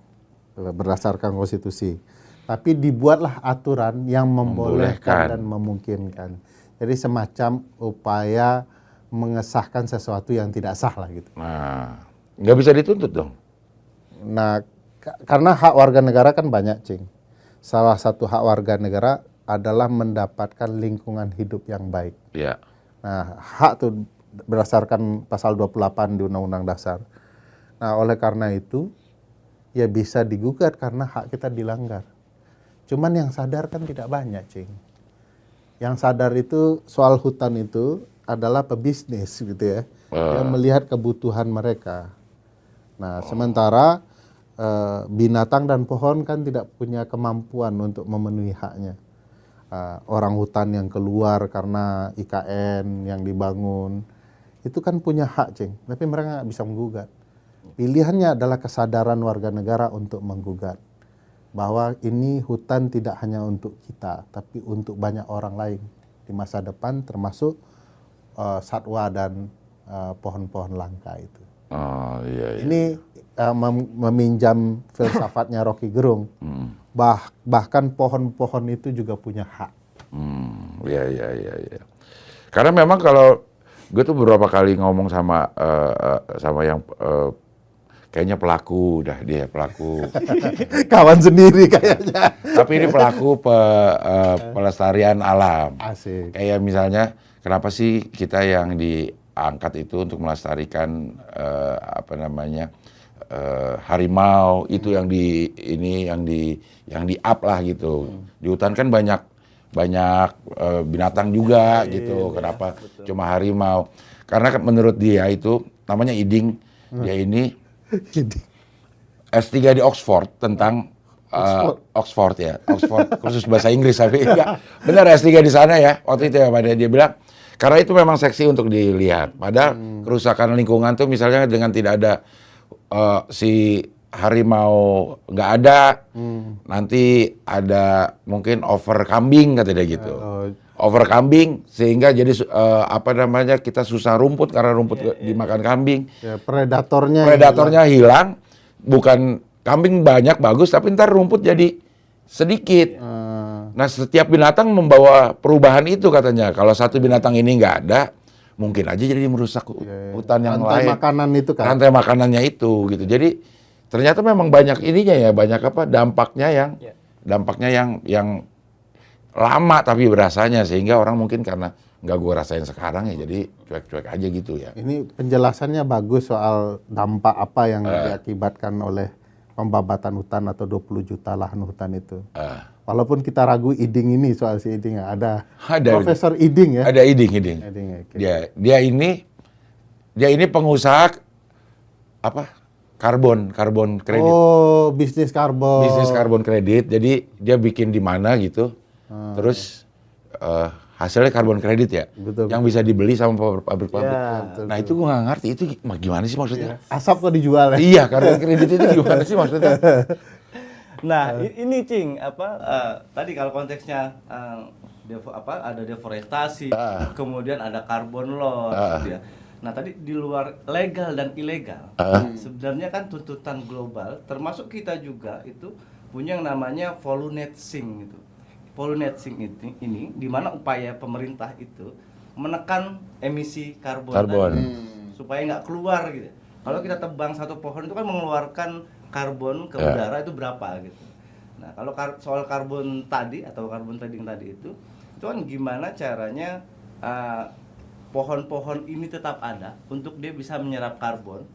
berdasarkan konstitusi. Tapi dibuatlah aturan yang Membolehkan. membolehkan dan memungkinkan. Jadi semacam upaya mengesahkan sesuatu yang tidak sah lah gitu. Nah, nggak bisa dituntut dong. Nah, karena hak warga negara kan banyak, Cing. Salah satu hak warga negara adalah mendapatkan lingkungan hidup yang baik. Ya. Nah, hak tuh berdasarkan pasal 28 di Undang-Undang Dasar. Nah, oleh karena itu, ya bisa digugat karena hak kita dilanggar. Cuman yang sadar kan tidak banyak, Cing. Yang sadar itu soal hutan itu adalah pebisnis gitu ya. Yang melihat kebutuhan mereka. Nah, sementara binatang dan pohon kan tidak punya kemampuan untuk memenuhi haknya. Orang hutan yang keluar karena IKN yang dibangun itu kan punya hak, Cing, tapi mereka nggak bisa menggugat. Pilihannya adalah kesadaran warga negara untuk menggugat bahwa ini hutan tidak hanya untuk kita tapi untuk banyak orang lain di masa depan, termasuk satwa dan pohon-pohon langka itu. Oh iya. Ini meminjam filsafatnya Rocky Gerung. Bahkan pohon-pohon itu juga punya hak. Iya. Karena memang kalau gue tuh beberapa kali ngomong sama yang kayaknya pelaku, dia pelaku. Kawan sendiri kayaknya. Tapi ini pelaku pelestarian alam. Asik. Kayak misalnya, kenapa sih kita yang diangkat itu untuk melestarikan harimau itu yang di up lah gitu. Di hutan kan banyak binatang juga gitu. Kenapa cuma harimau? Karena menurut dia itu namanya Iding. Dia ini S3 di Oxford tentang Oxford khusus bahasa Inggris, tapi enggak benar S3 di sana ya waktu itu ya. Pada dia bilang karena itu memang seksi untuk dilihat. Padahal kerusakan lingkungan tuh misalnya dengan tidak ada si harimau nggak ada, nanti ada mungkin over kambing kata dia gitu. Over kambing sehingga jadi kita susah rumput karena rumput dimakan kambing. Ya, predatornya hilang. Bukan kambing banyak bagus tapi ntar rumput jadi sedikit. Nah, setiap binatang membawa perubahan itu katanya. Kalau satu binatang ini nggak ada, mungkin aja jadi merusak hutan yang lain. Rantai makanan itu kan. Rantai makanannya itu gitu. Jadi ternyata memang banyak ininya ya, banyak dampaknya yang lama tapi berasanya, sehingga orang mungkin karena nggak gue rasain sekarang ya jadi cuek-cuek aja gitu ya. Ini penjelasannya bagus soal dampak apa yang diakibatkan oleh pembabatan hutan atau 20 juta lahan hutan itu. Walaupun kita ragu Iding ini soal si Iding ada Profesor Iding ya. Ada Iding. Okay. Dia ini pengusaha karbon kredit. Oh, bisnis karbon kredit. Jadi dia bikin di mana gitu. Terus hasilnya karbon kredit ya. Betul. Yang bisa dibeli sama pabrik-pabrik. Ya, Nah, itu gue nggak ngerti itu gimana sih maksudnya? Asap kok dijual ya? Iya, karbon kredit itu gimana sih maksudnya? Nah, ini Cing, tadi kalau konteksnya ada deforestasi, kemudian ada carbon loss gitu ya. Nah, tadi di luar legal dan ilegal, sebenarnya kan tuntutan global, termasuk kita juga itu punya yang namanya volume net sink gitu. Volume net sink ini di mana upaya pemerintah itu menekan emisi karbon. Tadi, supaya nggak keluar gitu. Kalau kita tebang satu pohon itu kan mengeluarkan karbon ke udara itu berapa gitu. Nah, kalau soal karbon tadi atau karbon trading tadi itu kan gimana caranya pohon-pohon ini tetap ada untuk dia bisa menyerap karbon,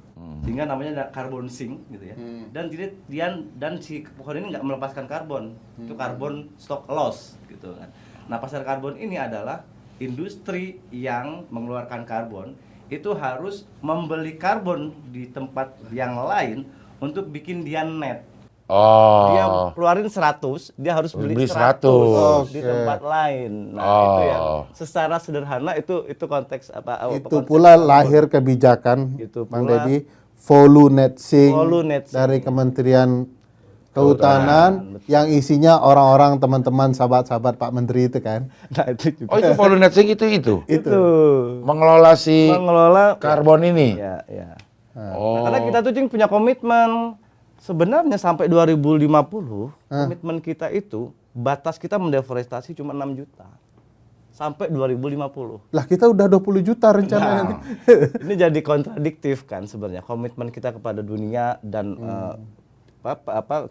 sehingga namanya karbon sink gitu ya. Dan si pohon ini nggak melepaskan karbon, itu karbon stock loss gitu kan. Nah, pasar karbon ini adalah industri yang mengeluarkan karbon itu harus membeli karbon di tempat yang lain untuk bikin dia net. Dia keluarin 100, dia harus beli 100 di tempat lain. Nah, itu yang secara sederhana itu konteks Itu pula lahir kebijakan Bang Deddy volume net sink dari Kementerian Kehutanan yang isinya orang-orang teman-teman sahabat-sahabat Pak Menteri itu kan. Nah, itu juga. Oh, itu volume net sink itu. Mengelola karbon ini. Ya. Karena kita tuh Cing punya komitmen Sebenarnya sampai 2050 komitmen kita itu batas kita mendeforestasi cuma 6 juta. Sampai 2050. Lah kita udah 20 juta rencananya. Nah, ini jadi kontradiktif kan sebenarnya komitmen kita kepada dunia dan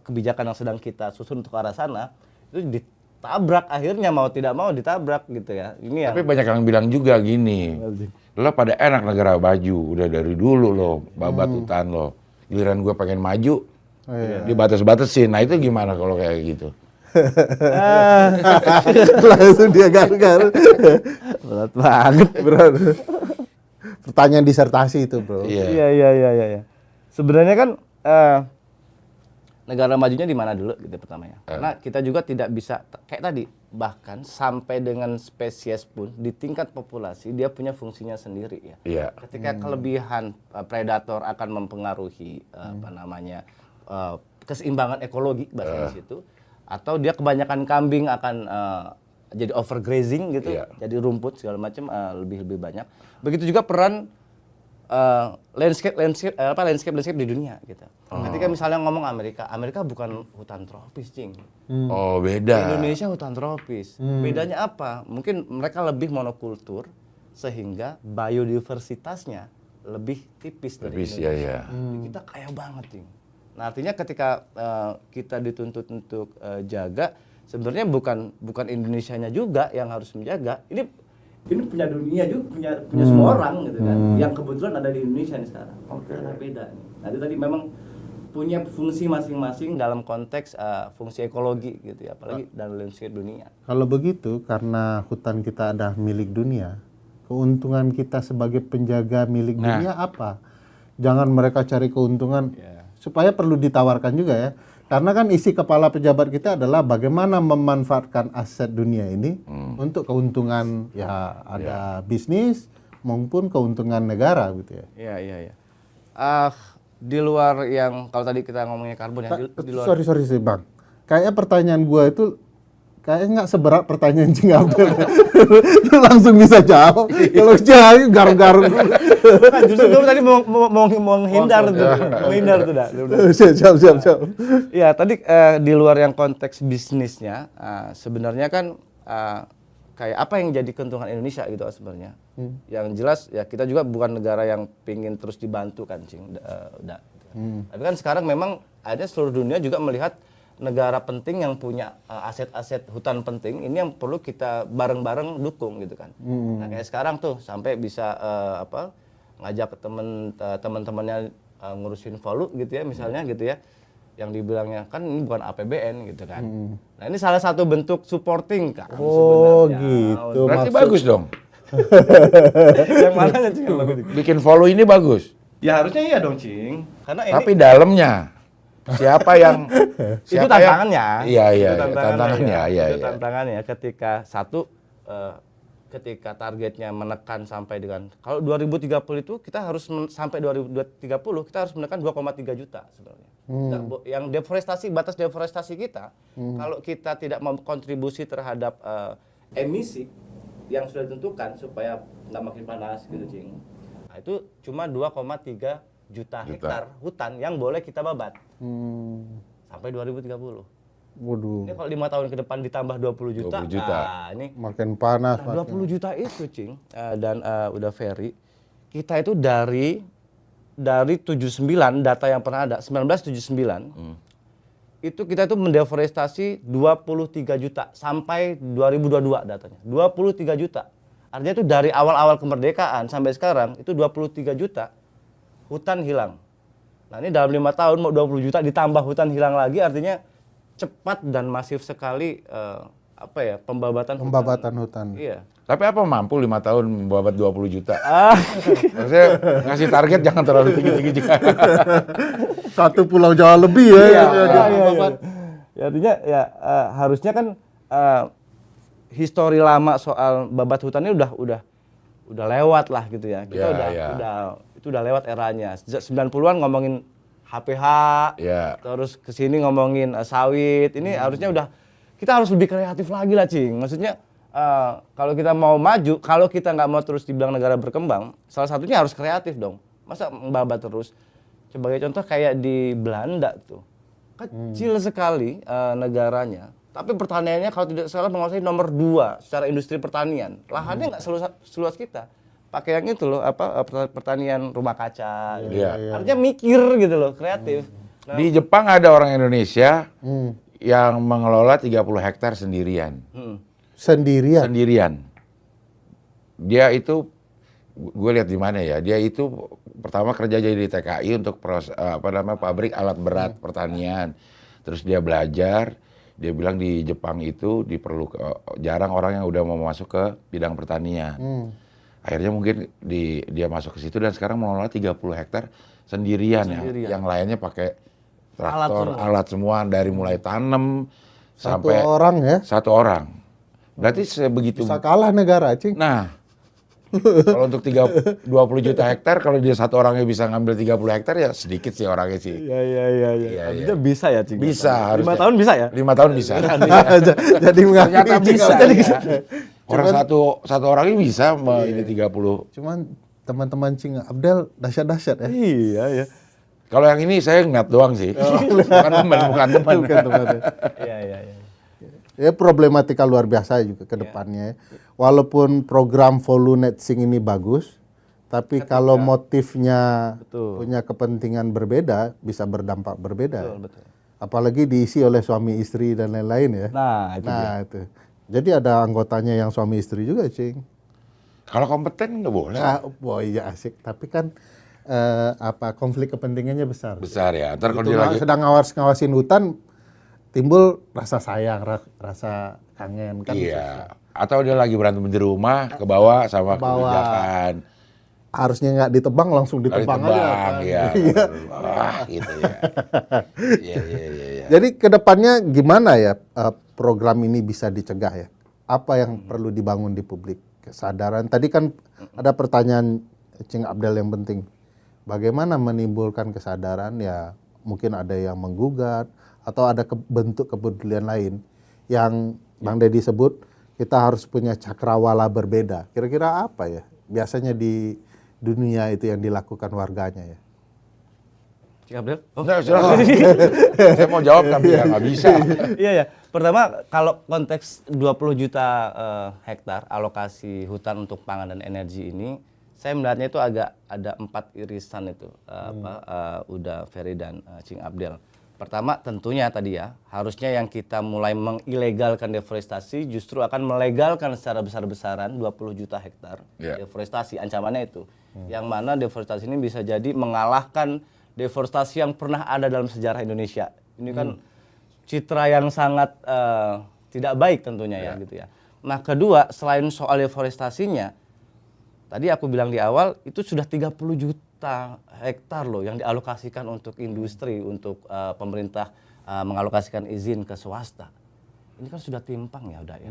kebijakan yang sedang kita susun untuk ke arah sana itu ditabrak, akhirnya mau tidak mau ditabrak gitu ya. Ini Tapi banyak yang bilang juga gini, lo pada enak negara maju, udah dari dulu lo babat hutan lo. Giliran gue pengen maju, dibatas-batasin. Nah itu gimana kalau kayak gitu? Langsung dia garuk-garuk. Berat banget. Berat. Pertanyaan disertasi itu, bro. Iya. Sebenarnya kan negara majunya di mana dulu gitu pertamanya. Karena kita juga tidak bisa kayak tadi, bahkan sampai dengan spesies pun di tingkat populasi dia punya fungsinya sendiri ya. Iya. Ketika kelebihan predator akan mempengaruhi keseimbangan ekologi bahasa di situ, atau dia kebanyakan kambing akan jadi overgrazing gitu, jadi rumput segala macam lebih banyak. Begitu juga peran landscape di dunia gitu. Ketika misalnya ngomong Amerika bukan hutan tropis, Cing. Oh, beda. Indonesia hutan tropis. Bedanya apa? Mungkin mereka lebih monokultur sehingga biodiversitasnya lebih tipis dari Indonesia. Iya. Kita kaya banget, Cing. Nah, artinya ketika kita dituntut untuk jaga, sebenarnya bukan Indonesianya juga yang harus menjaga. Ini punya dunia juga, punya semua orang gitu kan. Yang kebetulan ada di Indonesia nih sekarang. Karena beda nih. Nah, itu tadi memang punya fungsi masing-masing dalam konteks fungsi ekologi gitu ya, apalagi dalam landscape dunia. Kalau begitu, karena hutan kita ada milik dunia, keuntungan kita sebagai penjaga milik dunia apa? Jangan mereka cari keuntungan, supaya perlu ditawarkan juga ya. Karena kan isi kepala pejabat kita adalah bagaimana memanfaatkan aset dunia ini untuk keuntungan ada bisnis maupun keuntungan negara gitu ya. Iya. Di luar yang kalau tadi kita ngomongnya karbon ya, di luar. Sorry Bang. Kayaknya pertanyaan gua itu kayaknya nggak seberat pertanyaan Cing Abdul. Langsung bisa jawab. Kalau jawab garuk-garuk. Nah, justru kamu tadi mau menghindar tuh. Menghindar tuh dah. Siap. Iya, tadi di luar yang konteks bisnisnya, sebenarnya kan kayak apa yang jadi keuntungan Indonesia gitu sebenarnya. Yang jelas ya kita juga bukan negara yang pingin terus dibantu kan, Cing. Tapi kan sekarang memang ada seluruh dunia juga melihat negara penting yang punya aset-aset hutan penting ini yang perlu kita bareng-bareng dukung gitu kan. Nah kayak sekarang tuh sampai bisa ngajak ke teman-temannya ngurusin Volu gitu ya misalnya gitu ya, yang dibilangnya kan ini bukan APBN gitu kan. Nah ini salah satu bentuk supporting kan. Oh sebenarnya. gitu. Berarti bagus dong. Yang mana Cing? Bikin follow ini bagus. Ya harusnya iya dong Cing. Karena ini Tapi dalamnya siapa yang itu tantangannya. Iya. Itu Tantangannya. Itu tantangannya ketika ketika targetnya menekan sampai dengan kalau 2030 itu kita harus sampai 2030 kita harus menekan 2,3 juta sebenarnya. Yang batas deforestasi kita kalau kita tidak kontribusi terhadap emisi yang sudah ditentukan supaya nggak makin panas gitu Cing. Nah, itu cuma 2,3 juta hektar hutan yang boleh kita babat sampai 2030. Waduh. Ini kalau 5 tahun ke depan ditambah 20 juta. Nah, ini makin panas. 20 juta itu, Cing, dan udah Ferry. Kita itu dari 79 data yang pernah ada 1979 itu kita itu mendeforestasi 23 juta sampai 2022 datanya. 23 juta. Artinya itu dari awal-awal kemerdekaan sampai sekarang itu 23 juta hutan hilang. Nah ini dalam 5 tahun mau 20 juta ditambah hutan hilang lagi artinya cepat dan masif sekali pembabatan hutan. Iya. Tapi apa mampu 5 tahun membabat 20 juta? Maksudnya ngasih target jangan terlalu tinggi-tinggi juga. Satu pulau Jawa lebih ya. Iya. Ya, artinya ya harusnya kan histori lama soal babat hutan ini udah lewat lah gitu ya. Kita udah lewat eranya. Sejak 90-an ngomongin HPH, terus kesini ngomongin sawit. Ini harusnya kita harus lebih kreatif lagi lah, Cing. Maksudnya kalau kita mau maju, kalau kita nggak mau terus dibilang negara berkembang, salah satunya harus kreatif dong. Masa membabat terus? Sebagai contoh kayak di Belanda tuh, kecil sekali negaranya, tapi pertaniannya kalau tidak salah menguasai nomor 2 secara industri pertanian. Lahannya nggak seluas kita. Pakai yang itu loh, pertanian rumah kaca. Gitu. Artinya mikir gitu loh, kreatif. Nah, Di Jepang ada orang Indonesia yang mengelola 30 hektar sendirian. Sendirian. Sendirian. Dia itu, gue lihat di mana ya, dia itu pertama kerja jadi di TKI untuk pabrik alat berat pertanian. Terus dia belajar, dia bilang di Jepang itu jarang orang yang udah mau masuk ke bidang pertanian. Akhirnya mungkin dia masuk ke situ dan sekarang mengelola 30 hektar sendirian. Yang lainnya pakai traktor, alat semua dari mulai tanam sampai orang ya. satu orang. Berarti sebegitu. Bisa kalah negara, Cing. Nah, kalau untuk 20 juta hektar, kalau dia satu orangnya bisa ngambil 30 hektar ya sedikit sih orangnya sih. Iya. Artinya bisa ya, Cing. Bisa. 5 tahun bisa ya? 5 tahun bisa. Jadi Ternyata bisa. bisa. Orang satu orangnya bisa ini 30. Cuman teman-teman Cing Abdel dahsyat-dahsyat ya. Iya, ya. Kalau yang ini saya ngeliat doang sih. Bukan teman. Iya. Ya problematika luar biasa juga ke depannya. Walaupun program Volunetsing ini bagus, tapi kalau motifnya punya kepentingan berbeda, bisa berdampak berbeda. Betul. Apalagi diisi oleh suami istri dan lain-lain ya. Nah, itu. Jadi ada anggotanya yang suami istri juga, Cing. Kalau kompeten nggak boleh. Iya asik, tapi kan konflik kepentingannya besar. Besar ya. Ntar kalau Itu dia lagi sedang ngawasin hutan, timbul rasa sayang, rasa kangen kan. iya. Atau dia lagi berantem di rumah, ke bawah sama kebijakan. Harusnya nggak ditebang, langsung ditebang aja. Kan? Ya. Wah, gitu ya. Iya. Jadi kedepannya gimana ya program ini bisa dicegah ya? Apa yang perlu dibangun di publik? Kesadaran. Tadi kan ada pertanyaan Cing Abdel yang penting. Bagaimana menimbulkan kesadaran ya? Mungkin ada yang menggugat atau ada bentuk kepedulian lain yang Bang Deddy sebut kita harus punya cakrawala berbeda. Kira-kira apa ya? Biasanya di dunia itu yang dilakukan warganya ya. Cing Abdel? Nah, saya mau jawab tapi nggak bisa. Iya. Pertama, kalau konteks 20 juta hektar alokasi hutan untuk pangan dan energi ini, saya melihatnya itu agak ada 4 irisan itu, Uda, Ferry dan Cing Abdel. Pertama, tentunya tadi ya, harusnya yang kita mulai mengilegalkan deforestasi justru akan melegalkan secara besar-besaran 20 juta hektar deforestasi, ancamannya itu. Yang mana deforestasi ini bisa jadi mengalahkan deforestasi yang pernah ada dalam sejarah Indonesia. Ini kan citra yang sangat tidak baik tentunya ya gitu ya. Nah, kedua, selain soal deforestasinya, tadi aku bilang di awal itu sudah 30 juta hektar loh yang dialokasikan untuk industri, untuk pemerintah mengalokasikan izin ke swasta. Ini kan sudah timpang ya udah ya.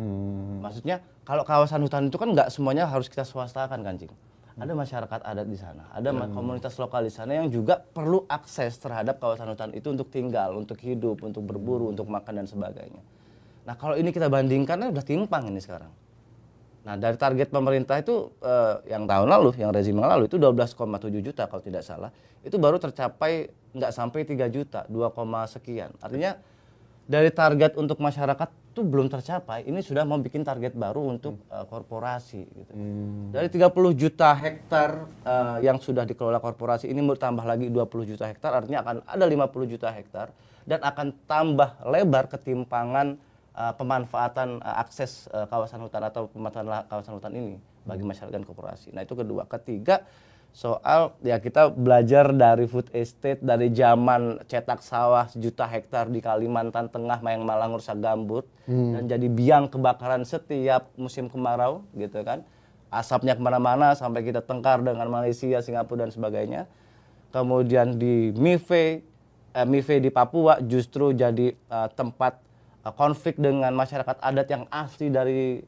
Maksudnya kalau kawasan hutan itu kan nggak semuanya harus kita swastakan kan, Cing. Ada masyarakat adat di sana, ada komunitas lokal di sana yang juga perlu akses terhadap kawasan hutan itu untuk tinggal, untuk hidup, untuk berburu, untuk makan dan sebagainya. Nah, kalau ini kita bandingkan udah timpang ini sekarang. Nah, dari target pemerintah itu yang tahun lalu, yang rezim yang lalu itu 12,7 juta kalau tidak salah, itu baru tercapai nggak sampai 3 juta, 2, sekian. Artinya dari target untuk masyarakat itu belum tercapai, ini sudah mau bikin target baru untuk korporasi. Gitu. Dari 30 juta hektar yang sudah dikelola korporasi ini bertambah lagi 20 juta hektar, artinya akan ada 50 juta hektar dan akan tambah lebar ketimpangan pemanfaatan akses kawasan hutan atau pemanfaatan kawasan hutan ini bagi masyarakat dan korporasi. Nah itu kedua. Ketiga, soal ya kita belajar dari food estate dari zaman cetak sawah 1 juta hektar di Kalimantan Tengah yang malah rusak gambut dan jadi biang kebakaran setiap musim kemarau gitu kan, asapnya kemana-mana sampai kita tengkar dengan Malaysia, Singapura dan sebagainya. Kemudian di Mive di Papua justru jadi tempat konflik dengan masyarakat adat yang asli dari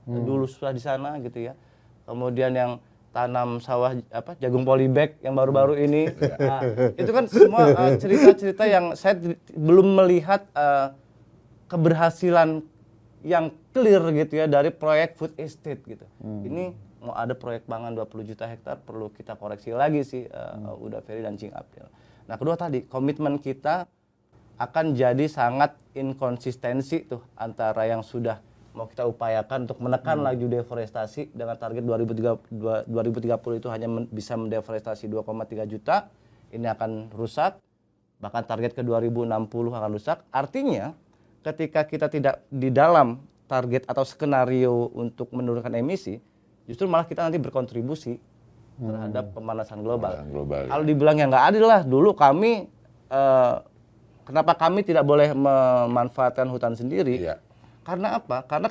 dulu sudah di sana gitu ya. Kemudian yang tanam sawah jagung polybag yang baru-baru ini. Nah, itu kan semua cerita-cerita yang saya belum melihat keberhasilan yang clear gitu ya dari proyek food estate gitu. Ini mau ada proyek pangan 20 juta hektar perlu kita koreksi lagi sih Uda, Ferry dan Cing Abdel. Nah, kedua tadi komitmen kita akan jadi sangat inkonsistensi tuh antara yang sudah mau kita upayakan untuk menekan laju deforestasi dengan target 2030 itu hanya bisa mendeforestasi 2,3 juta, ini akan rusak, bahkan target ke 2060 akan rusak. Artinya ketika kita tidak di dalam target atau skenario untuk menurunkan emisi, justru malah kita nanti berkontribusi terhadap pemanasan global. Kalau dibilang ya nggak adil lah, dulu kami kenapa kami tidak boleh memanfaatkan hutan sendiri? Iya. Karena apa? Karena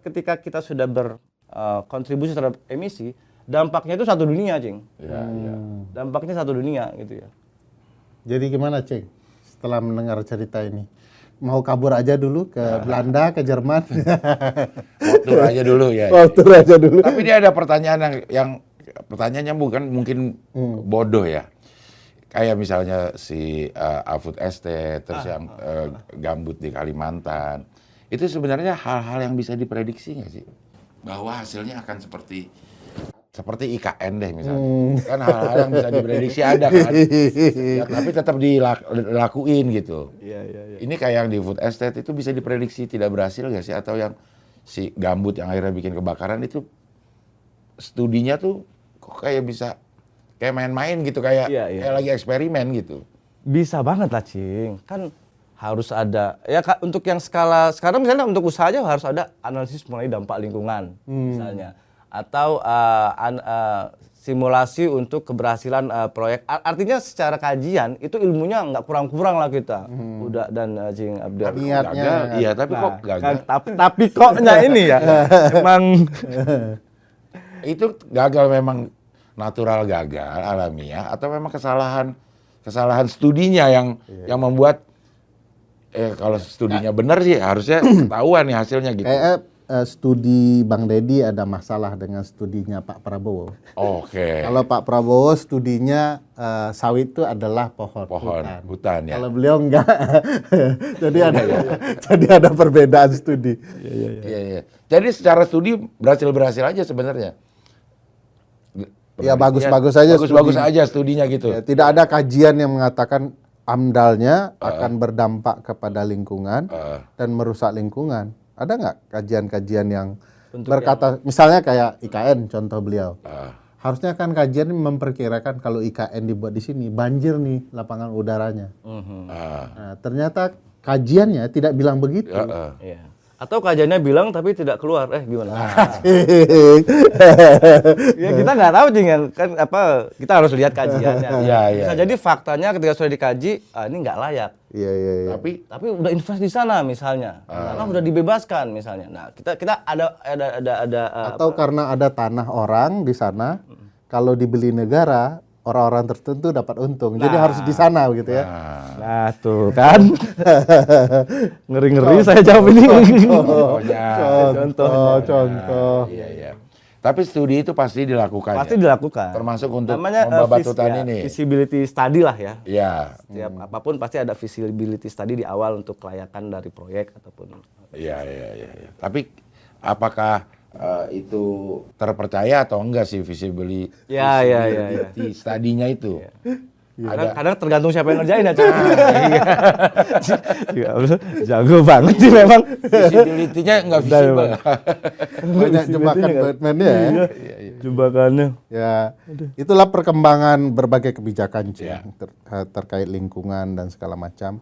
ketika kita sudah berkontribusi terhadap emisi, dampaknya itu satu dunia, Cing. Iya, iya. Dampaknya satu dunia gitu ya. Jadi gimana, Ceng? Setelah mendengar cerita ini, mau kabur aja dulu ke Belanda, ke Jerman? Tur aja dulu ya. Tur aja dulu. Tapi dia ada pertanyaan yang pertanyaannya bukan mungkin bodoh ya. Kayak misalnya si Food Estate, terus yang gambut di Kalimantan. Itu sebenarnya hal-hal yang bisa diprediksi nggak sih? Bahwa hasilnya akan seperti IKN deh misalnya. Kan hal-hal yang bisa diprediksi ada kan. Ya, tapi tetap dilakuin gitu. Iya. Ini kayak yang di Food Estate itu bisa diprediksi tidak berhasil nggak sih? Atau yang si gambut yang akhirnya bikin kebakaran itu studinya tuh kok kayak bisa kayak main-main gitu, kayak lagi eksperimen gitu. Bisa banget lah, Cing. Kan harus ada ya untuk yang skala sekarang misalnya untuk usaha aja harus ada analisis mengenai dampak lingkungan misalnya, atau simulasi untuk keberhasilan proyek. Artinya secara kajian itu ilmunya nggak kurang-kurang lah kita. Udah dan Cing Abdul. Niatnya iya, tapi kok gagal. Tapi koknya ini ya emang itu gagal memang natural, gagal alamiah, atau memang kesalahan studinya yang membuat kalau studinya benar sih harusnya ketahuan nih hasilnya gitu. Studi Bang Deddy ada masalah dengan studinya Pak Prabowo. Oke. Kalau Pak Prabowo studinya sawit itu adalah pohon hutan ya. Kalau beliau enggak. Jadi ada perbedaan studi. Iya. Jadi secara studi berhasil aja sebenarnya. Ya bagus-bagus aja. Bagus-bagus aja studinya gitu. Ya, tidak ada kajian yang mengatakan AMDAL-nya akan berdampak kepada lingkungan dan merusak lingkungan. Ada nggak kajian-kajian yang berkata, misalnya kayak IKN contoh beliau. Harusnya kan kajian memperkirakan kalau IKN dibuat di sini, banjir nih lapangan udaranya. Nah, ternyata kajiannya tidak bilang begitu. Atau kajiannya bilang tapi tidak keluar, gimana? Ya kita nggak tahu kan kita harus lihat kajiannya. Bisa jadi faktanya ketika sudah dikaji, ini nggak layak. Iya. Tapi udah invest di sana misalnya, karena udah dibebaskan misalnya. Nah kita ada atau karena ada tanah orang di sana, kalau dibeli negara orang-orang tertentu dapat untung. Jadi harus di sana begitu ya. Nah, tuh kan. Ngeri-ngeri saya jawab ini. Contoh. Iya. Tapi studi itu pasti dilakukan. Pasti dilakukan. Termasuk untuk membabat hutan ini. Visibility study lah ya. Iya. Setiap apapun pasti ada visibility study di awal untuk kelayakan dari proyek ataupun. Iya. Tapi apakah itu terpercaya atau enggak sih visibility study-nya itu? Kadang tergantung siapa yang ngerjain ya, jago banget sih memang. Visibility-nya enggak visible. Banyak jebakan Batman-nya ya. Jebakannya. Ya, itulah perkembangan berbagai kebijakan terkait lingkungan dan segala macam.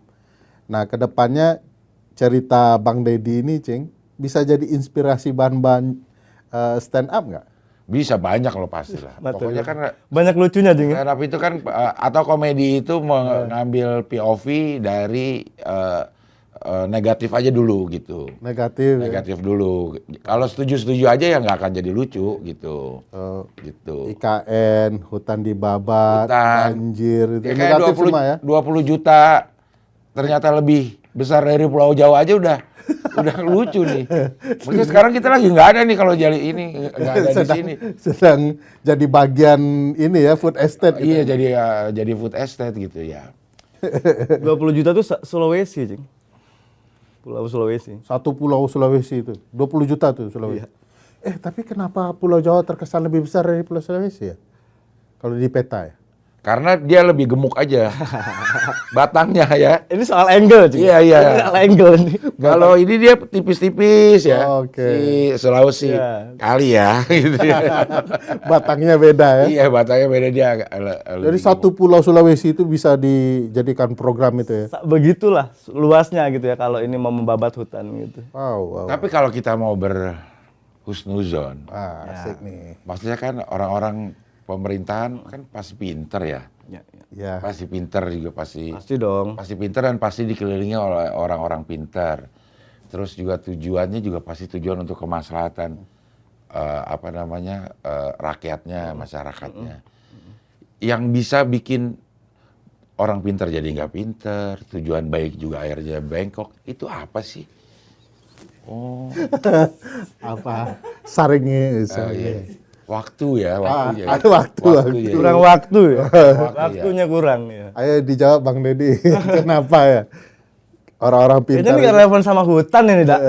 Nah, kedepannya cerita Bang Deddy ini, Cing, bisa jadi inspirasi bahan-bahan stand up nggak? Bisa, banyak loh pasti lah. Pokoknya kan banyak lucunya, Jing. Stand up itu kan atau komedi itu mengambil POV dari negatif aja dulu gitu. Negatif dulu. Kalau setuju-setuju aja ya nggak akan jadi lucu gitu. Gitu. IKN, hutan dibabat, banjir, itu ya negatif 20, semua ya. 20 juta ternyata lebih besar dari Pulau Jawa aja udah lucu nih. Mungkin sekarang kita lagi nggak ada nih kalau jadi ini nggak ada di sini. Sedang jadi bagian ini ya food estate. Iya gitu. Jadi food estate gitu ya. 20 juta tuh Sulawesi, Cing. Pulau Sulawesi. Satu pulau Sulawesi itu 20 juta tuh Sulawesi. Iya. Tapi kenapa Pulau Jawa terkesan lebih besar dari Pulau Sulawesi ya? Kalau di peta ya? Karena dia lebih gemuk aja. Batangnya ya. Ini soal angle, Cing. Iya, iya. Ini soal angle nih. Kalau ini dia tipis-tipis ya. Oke. Si Sulawesi Iya. kali ya gitu ya. Batangnya beda ya. Iya, batangnya beda dia agak Jadi lebih satu pulau Sulawesi itu bisa dijadikan program itu ya. Begitulah luasnya gitu ya kalau ini mau membabat hutan gitu. Wow. Tapi kalau kita mau berhusnuzon, Asik nih. maksudnya kan orang-orang pemerintahan kan pasti pinter ya. Ya. Pasti pinter juga pasti. Pasti dong. Pasti pinter dan pasti dikelilingi oleh orang-orang pinter. Terus juga tujuannya juga pasti tujuan untuk kemaslahatan rakyatnya, masyarakatnya. Yang bisa bikin orang pinter jadi nggak pinter, tujuan baik juga akhirnya bengkok. Itu apa sih? Oh, Apa? Saringnya. iya. Waktu ya, waktu ya. ada waktu. ya. Kurang waktu ya. Waktu, Waktunya kurang ya. Ayo dijawab Bang Deddy. Kenapa ya? Orang-orang Kayaknya pintar. ini nggak relevan sama hutan ini, Dak.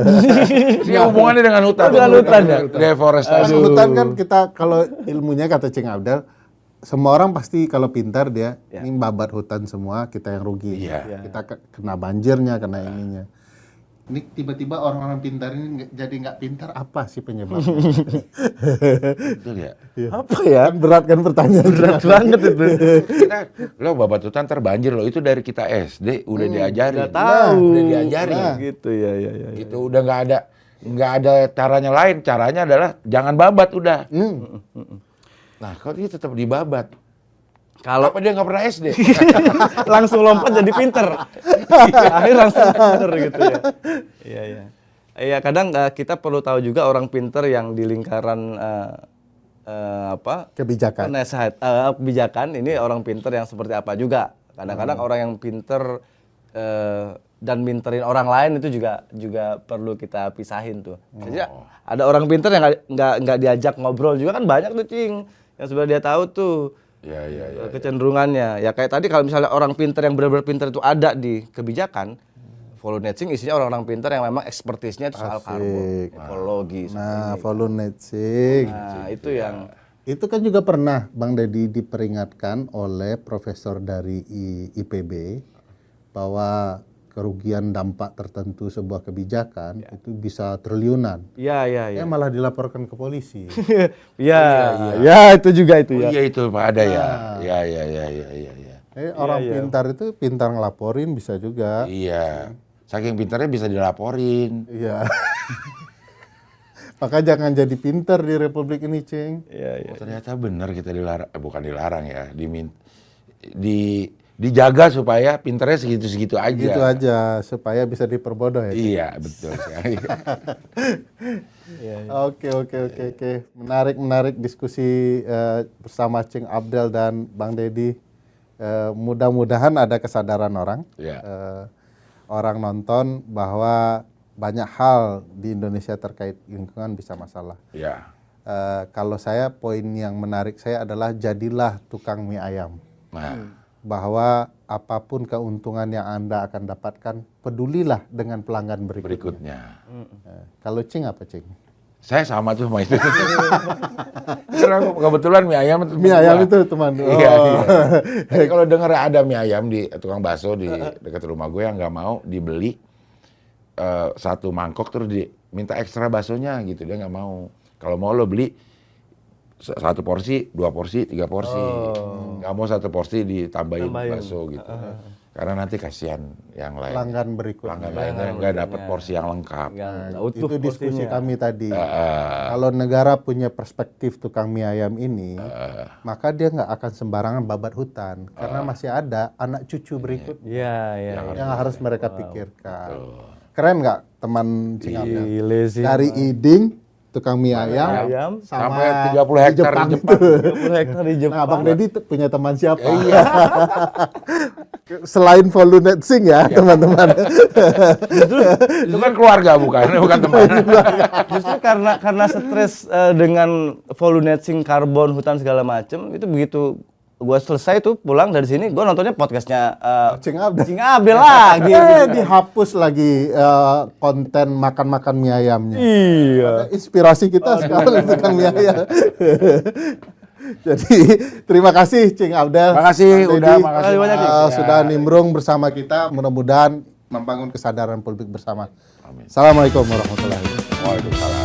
Ini hubungannya dengan hutan. Dengan hutan ya? Deforestasi. Hutan kan kita kalau ilmunya kata Cing Abdel, semua orang pasti kalau pintar dia ini babat hutan semua, kita yang rugi. Iya. Kita kena banjirnya, kena ininya. Ini tiba-tiba orang-orang pintar ini jadi nggak pintar, apa sih penyebabnya? Betul ya. Apa ya? Kan berat kan pertanyaan. Berat banget itu. Lo babat hutan terbanjir lo itu dari kita SD udah diajarin. Udah tahu. Udah diajarin. Gitu ya. Itu udah nggak ada caranya lain. Caranya adalah jangan babat udah. Nah, kalau dia tetap dibabat. Kalau Apa dia nggak pernah SD? langsung lompat jadi pinter. Akhirnya langsung pinter gitu ya. Iya. Iya, kadang kita perlu tahu juga orang pinter yang di lingkaran Kebijakan. kebijakan ini orang pinter yang seperti apa juga. Kadang-kadang orang yang pinter dan minterin orang lain itu juga perlu kita pisahin tuh. Jadi ada orang pinter yang nggak diajak ngobrol juga kan banyak tuh, Cing, yang sebenarnya dia tahu tuh. Iya. Kecenderungannya ya kayak tadi kalau misalnya orang pinter yang benar-benar pinter itu ada di kebijakan, Volunetsing isinya orang-orang pinter yang memang ekspertisnya itu soal karbon, ekologi. Nah, Volunetsing. Nah, itu yang Itu kan juga pernah Bang Deddy diperingatkan oleh profesor dari IPB bahwa kerugian dampak tertentu sebuah kebijakan itu bisa triliunan. Iya. Malah dilaporkan ke polisi. Iya, itu juga itu ya. Iya itu Pak ada ya. Iya. Orang pintar itu pintar ngelaporin bisa juga. Iya. Saking pintarnya bisa dilaporin. Iya. Maka jangan jadi pintar di Republik ini, Cing. Iya. Oh, ternyata benar kita dilarang, bukan dilarang ya, dijaga supaya pintarnya segitu-segitu aja. Gitu aja supaya bisa diperbodoh ya. Iya, betul sekali. Oke. Menarik diskusi bersama Cing Abdel dan Bang Deddy. Mudah-mudahan ada kesadaran orang. Iya. Orang nonton bahwa banyak hal di Indonesia terkait lingkungan bisa masalah. Iya. Kalau saya poin yang menarik saya adalah jadilah tukang mie ayam. Nah, Bahwa apapun keuntungan yang Anda akan dapatkan, pedulilah dengan pelanggan berikutnya. Kalau Cing apa, Cing? saya sama tuh sama itu. Karena kebetulan mie ayam itu Mie ayam itu teman. Iya. Jadi kalau dengar ada mie ayam di tukang bakso di dekat rumah gue yang nggak mau dibeli satu mangkok terus diminta ekstra baksonya gitu, dia nggak mau. Kalau mau lo beli satu porsi, 2 porsi, 3 porsi. Nggak mau satu porsi ditambahin bakso gitu. Karena nanti kasihan yang lain. Pelanggan berikutnya. Pelanggan lainnya nggak dapat porsi yang lengkap. Itu diskusi kami tadi. Ah. Kalau negara punya perspektif tukang mie ayam ini, maka dia nggak akan sembarangan babat hutan, karena masih ada anak cucu berikutnya Iya. yang harus mereka pikirkan. Keren nggak teman Cing Abdel? Gile sih. Dari Iding tukang mie ayam Sampai 30 hektar di Jepang. 30 hektar di Jepang. Nah, Bang Deddy punya teman siapa? Iya. Selain Volunetsing ya, teman-teman. Itu kan keluarga bukan teman. Justru karena stres dengan Volunetsing, karbon, hutan segala macem, itu begitu gue selesai tuh pulang dari sini, gue nontonnya podcastnya Cing Abdel. Cing Abdel lagi. Dihapus lagi konten makan-makan mie ayamnya. Iya. Inspirasi kita sekarang tukang mie ayam. Jadi terima kasih Cing Abdel. Makasih, Bang udah, Deddy, makasih banyak, Cing. sudah nimbrung bersama kita. Mudah-mudahan membangun kesadaran publik bersama. Amin. Assalamualaikum warahmatullahi wabarakatuh. Waalaikumsalam.